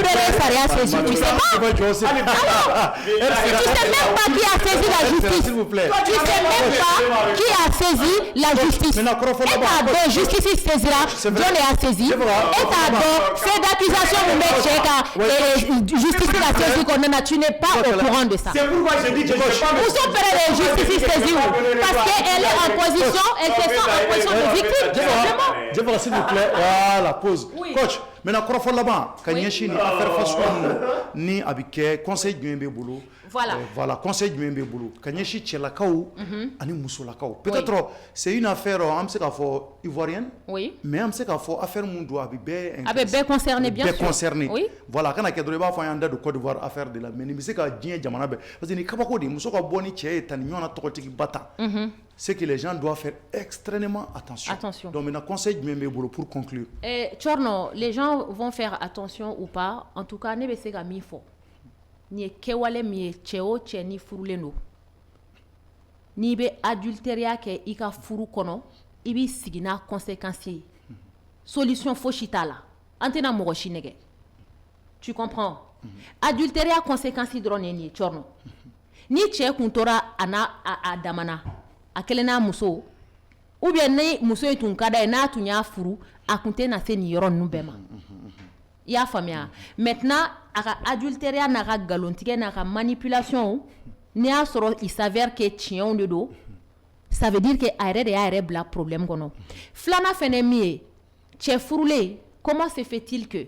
Péré Saria saisi. Tu sais pas? Tu sais même pas qui a saisi la justice. Tu sais même pas qui a saisi la justice. Et t'as donc justice saisira. John est saisi. Et t'as donc fait d'accusation pour mettre et justice la saisi qu'on a. Tu n'es pas au courant de ça. C'est pourquoi je dis que vous sont prêts de justice saisie parce qu'elle est en position, elle se sent en position de victime. S'il vous plaît, voilà, pause. Oui. Coach, maintenant kɔrɔfɔ laban ka ɲɛsin ni affaire fasugu ni a bɛ kɛ conseil jumɛn b'e bolo voilà conseil jumɛn b'e bolo ka ɲɛsin cɛlakaw ani musolakaw peut-être c'est une affaire an bɛ se k'a fɔ ivoirienne mais an bɛ se k'a fɔ affaire mun don a bɛ bɛɛ concerné bien sûr concerné voilà kana kɛ dɔrɔn i b'a fɔ an y'an da don Côte d'Ivoire affaire de la mais nin bɛ se ka diɲɛ jamana bɛɛ parce que nin kabako de muso ka bɔ ni cɛ ye tan ni ɲɔgɔn na tɔgɔtigiba tan c'est que les gens doivent faire extrêmement attention. Donc maintenant, conseil du bolo pour conclure. Tchorno, les gens vont faire attention ou pas. En tout cas, ne be se ka mi fo. Ni kewale mi cheo che ni furuleno. Ni be adultéria ke i ka furu kono, i bi sigina conséquences. Solution fo chitala. Antena mogo chinege. Tu comprends? Adultéria conséquences drone ni tchorno. Ni che kuntora ana a damana. A kelena muso ou bien ni muso yi tun kada na tun ya furu a kunte na se ni yɔrɔ ninnu bɛɛ ma i y'a faamuya maintenant a ka adultéria n'a ka galontigɛ n'a ka manipulation n'i y'a sɔrɔ il s'avère que tiɲɛw de don ça veut dire que a yɛrɛ de y'a yɛrɛ bila problème kɔnɔ filanan fɛnɛ min ye cɛ furulen comment se fait-il que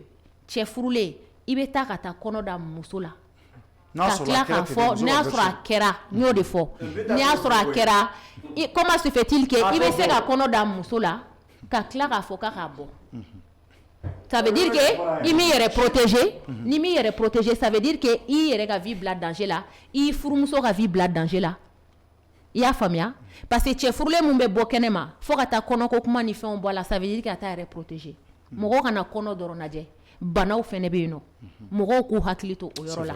cɛ furulen i bɛ taa ka taa kɔnɔ da muso la ka tila k'a fɔ n'a sɔrɔ a kɛra n y'o de fɔ n'a sɔrɔ a kɛra comment se fait-il que i bɛ se ka kɔnɔ da muso la ka tila k'a fɔ k'a k'a bɔ ça veut dire que i m'i yɛrɛ protéger ni m'i yɛrɛ protéger ça veut dire que i yɛrɛ ka vie bila danger la i furumuso ka vie bila danger la i y'a faamuya parce que cɛ furulen mun bɛ bɔ kɛnɛ ma fo ka taa kɔnɔko kuma ni fɛnw bɔ a la ça veut dire que a t'a yɛrɛ protéger mɔgɔw kana kɔnɔ dɔrɔn lajɛ banaw fɛnɛ bɛ yen nɔ mɔgɔw k'u hakili to o yɔrɔ la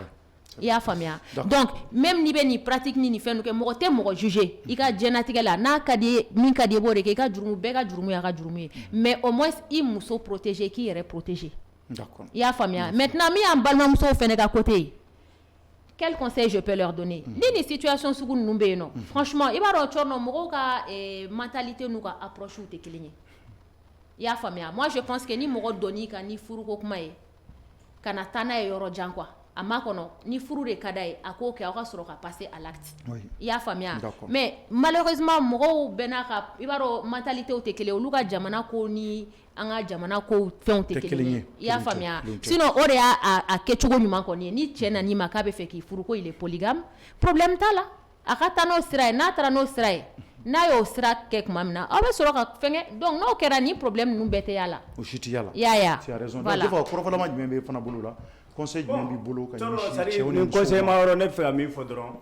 i y'a faamuya donc même ni bɛ ni pratique ni fɛn kɛ mɔgɔ tɛ mɔgɔ juger i ka diɲɛnatigɛ la n'a ka di min ka di i b'o de kɛ i ka jurumu bɛɛ ka jurumu y'a ka jurumu ye mais au moins i muso protéger k'i yɛrɛ protéger i y'a faamuya maintenant min y'an balimamusow fɛnɛ ka côté ye quel conseil je peux leur donner ni ni situation sugu ninnu bɛ yen nɔ franchement i b'a dɔn cɔrɔnɔ mɔgɔw ka mentalité n'u ka approche tɛ kelen ye i y'a faamuya moi je pense que ni mɔgɔ donn'i kan ni furuko kuma ye kana taa n'a ye yɔrɔ jan quoi a ma kɔnɔ ni furu de ka d'a ye a k'o kɛ aw ka sɔrɔ ka passer à l'acte i y'a faamuya mais malheureusement mɔgɔw bɛɛ n'a ka i b'a dɔn mentalité tɛ kelen olu ka jamana ko ni an ka jamana ko fɛnw tɛ kelen ye i y'a faamuya sinon o de y'a kɛcogo ɲuman kɔni ye ni cɛ nan'i ma k'a bɛ fɛ k'i furu ko il est polygame problème t'a la a ka taa n'o sira ye n'a taara n'o sira ye n'a y'o sira kɛ tuma min na aw bɛ sɔrɔ ka fɛngɛ donc n'o kɛra ni problème ninnu bɛɛ tɛ y'a la o si tɛ y'a la i y'a ye tu as raison donc kɔrɔfɔlama jumɛn bɛ fana bolo la conseil jumɛn b'i bolo ka ɲɛsin cɛw ni musow ma conseil ma yɔrɔ ne bɛ fɛ ka min fɔ dɔrɔn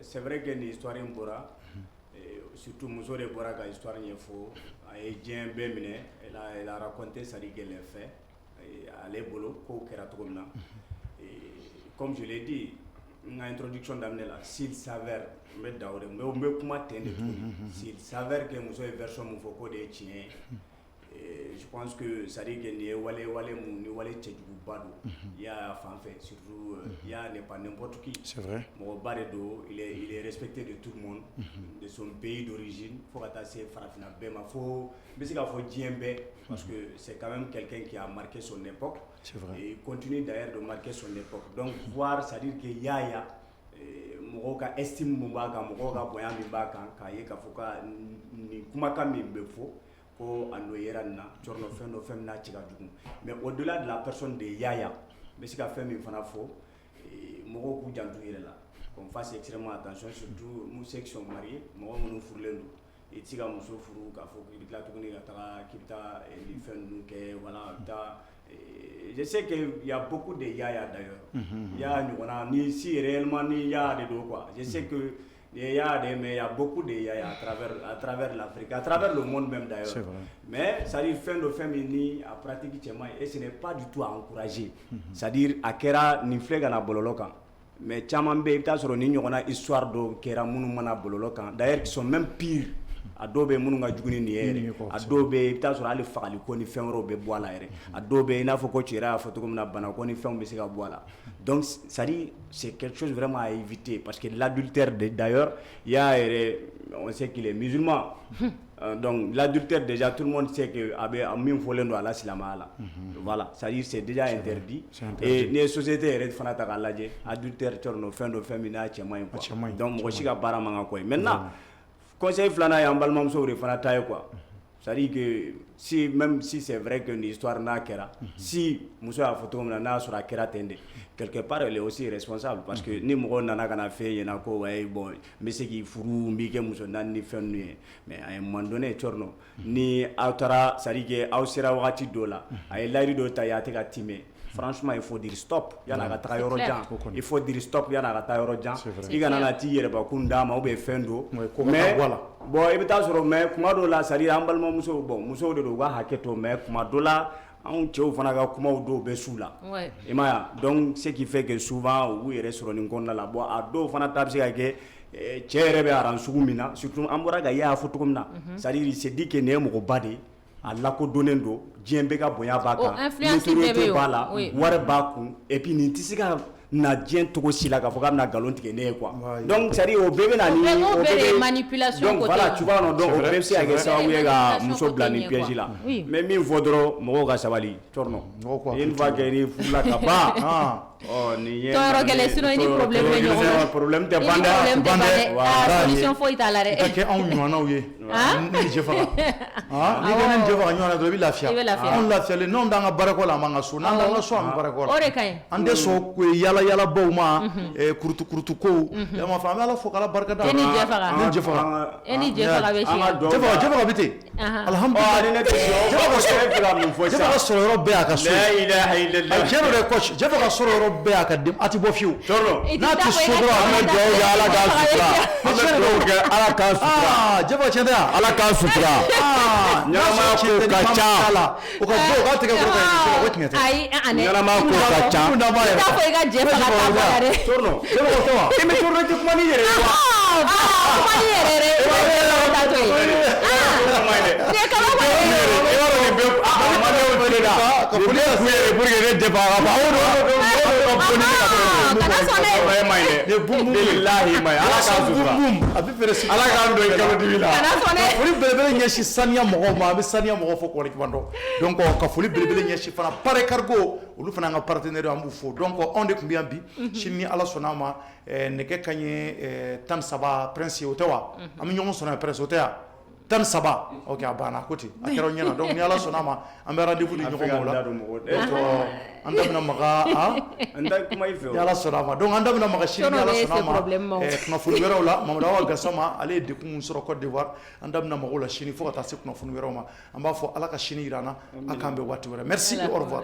c'est vrai que nin histoire in bɔra surtout muso de bɔra ka histoire ɲɛfɔ a ye diɲɛ bɛɛ minɛ elle a raconté ça dit que les faits ale bolo kow kɛra cogo min na comme je l'ai dit n ka introduction daminɛ la s'il s'avère n bɛ da o de n bɛ kuma ten de tuguni s'il s'avère que muso ye version mun fɔ k'o de ye tiɲɛ ye je pense que ça dit que nin ye wale mun ni wale cɛjuguba don i y'a fan fɛ surtout il y a n'est pas n'importe qui c'est vrai mɔgɔba de don il est respecté de tout le monde de son pays d'origine fo ka taa se farafina bɛɛ ma fo n bɛ se k'a fɔ diɲɛ bɛɛ parce que c'est quand même quelqu'un qui a marqué son époque et il continue d'ailleurs de marquer son époque donc voir ça dire que Yaya mɔgɔw ka estime mun b'a kan mɔgɔw ka bonya min b'a kan k'a ye k'a fɔ ka nin kumakan min bɛ fɔ ko a n'o yera nin na cɔrɔnɔ fɛn dɔ fɛn min n'a cɛ ka jugu mais au-delà de la personne de Yaya n bɛ se ka fɛn min fana fɔ mɔgɔw k'u janto u yɛrɛ la qu'on fasse extrêmement attention surtout ceux qui sont mariés mɔgɔ minnu furulen don i tɛ se ka muso furu k'a fɔ k'i bɛ tila tuguni ka taga k'i bɛ taa nin fɛn ninnu kɛ voilà bɛ taa je sais qu'il y a beaucoup de Yaya d'ailleurs il y a ɲɔgɔnna ni si réellement ni Yaya de don quoi je sais que mais il y a beaucoup de Yaya à travers l'Afrique, à travers le monde même d'ailleurs. Mais ça dit fin de féminin à pratiquer et ce n'est pas du tout à encourager. C'est-à-dire à kera ni flega na bololokan. Mais chaman be ta soro ni ñogona histoire do kera munu mana bololokan. D'ailleurs qui sont même pires. A dɔw bɛ minnu ka jugu ni nin ye yɛrɛ a dɔw bɛ i bɛ taa sɔrɔ hali fagali ko ni fɛn wɛrɛw bɛ bɔ a la yɛrɛ a dɔw bɛ i n'a fɔ ko cɛ yɛrɛ y'a fɔ cogo min na bana ko ni fɛnw bɛ se ka bɔ a la donc ça dit c'est quelque chose vraiment à éviter parce que l'adultère d'ailleurs il y a on sait qu'il est musulman donc l'adultère déjà tout le monde sait que a bɛ min fɔlen don a la silamɛya la voilà ça dit c'est déjà interdit et ni ye société yɛrɛ fana ta k'a lajɛ adultère cɔrɔ fɛn dɔ fɛn min n'a cɛ man ɲi quoi donc mɔgɔ si ka baara man kan kɔ ye maintenant conseil filanan ye an balimamusow de fana ta ye quoi c'est à dire que si même si c'est vrai que l'histoire n'a kera si muso a photo n'a sur la kera tende quelque part elle est aussi responsable parce que ni mɔgɔ nana kana fɛ yen ko ouais bon mais c'est qui furu mbike muso nan ni fɛn nu mais à un moment donné Chorno ni aw taara c'est-à-dire aw sera wagati dɔ la a ye layidu dɔ ta ya tɛ ka timɛ franchement il faut dire stop yana ka taga yɔrɔ jan il faut dire stop yana ka taga yɔrɔ jan i kana na t'i yɛrɛbakun d'a ma ou bien fɛn do mais bon i bɛ taa sɔrɔ mais kuma dɔw la c'est-à-dire an balimamuso bon musow de don u ka hakɛ to mais kuma dɔ la anw cɛw fana ka kumaw dɔw bɛ su la i m'a ye donc ce qui fait que souvent u yɛrɛ sɔrɔ nin kɔnɔna la bon a dɔw fana ta bɛ se ka kɛ cɛ yɛrɛ bɛ aran sugu min na surtout an bɔra ka ye a fɔ cogo min na c'est-à-dire il se dit que nin ye mɔgɔba de ye a lakodɔnnen don diɲɛ bɛɛ ka bonya b'a kan notoriété b'a la wari b'a kun et puis nin tɛ se ka na diɲɛ togo si la k'a fɔ k'a bɛna nkalon tigɛ ne ye quoi donc c'est à dire o bɛɛ bɛ na ni o bɛɛ de manipulation donc voilà tu vois non donc o bɛɛ bɛ se ka kɛ sababu ye ka muso bila nin piège la mais min fɔ dɔrɔn mɔgɔw ka sabali Chorno une fois que ni furula ka ban ni ye tɔɔrɔ gɛlɛn sinon i ni problème bɛ ɲɔgɔn na problème tɛ ban dɛ solution foyi t'a la dɛ ka kɛ anw ɲɔgɔnnaw ye ni cɛ faga n'i bɛ ne cɛ faga ɲɔgɔn na dɔrɔn i bɛ lafiya anw lafiyalen n'anw t'an ka baarakɔ la an b'an ka so n'an t'an ka so an bɛ baarakɔ la o de ka ɲi an tɛ sɔn yala yala baw ma kurutu kurutu kow yalama fɔ an bɛ ala fo k'ala barika da e ni cɛ faga ne cɛ faga e ni cɛ faga bɛ si cɛ faga bɛ ten alhamdulilayi cɛ faga sɔrɔ yɔrɔ bɛɛ a ka so a cɛ dɔ de kɔsi cɛ faga sɔrɔ yɔrɔ bɛɛ a ka den a tɛ bɔ fiyewu n'a tɛ so dɔrɔn an bɛ dugawu kɛ ala k'a sutura an bɛ dugawu kɛ ala k'a sutura cɛ faga tiɲɛ tɛ yan ala k'a sutura ɲɛnamaya ko ka ca o ka bɔ o ka tigɛ kɔrɔ ka o tiɲɛ tɛ ɲɛnamaya ko ka ca i t'a fɔ i ka jɛ faga ta bɔ la dɛ Chorno cɛ faga tɛ wa i bɛ Chorno tɛ kuma ni yɛrɛ ye wa kuma ni yɛrɛ yɛrɛ i b'a ta to yen ni ye kaba bɔ yen foli belebele ɲɛsi saniya mɔgɔw ma an bɛ saniya mɔgɔw fɔ kɔrɔkibandɔ donc ka foli belebele ɲɛsi fana pare cargo olu fana an ka partenaire an b'u fo donc anw de tun bɛ yan bi sini ni ala sɔnna ma nɛgɛ kaɲɛ 13 prince o tɛ wa an bɛ ɲɔgɔn sɔrɔ yan prince o tɛ yan 13 ok a banna ko ten a kɛra ɲɛna donc ni ala sɔnna ma an bɛ rendez-vous di ɲɔgɔn ma o la an da bɛna maga ni ala sɔnna ma donc an da bɛna maga sini ni ala sɔnna ma kunnafoni wɛrɛw la Mamadu Awa Gassama ale ye dekun min sɔrɔ Côte d'Ivoire an da bɛna maga o la sini fo ka taa se kunnafoni wɛrɛw ma an b'a fɔ ala ka sini jira an na a k'an bɛn waati wɛrɛ merci et au revoir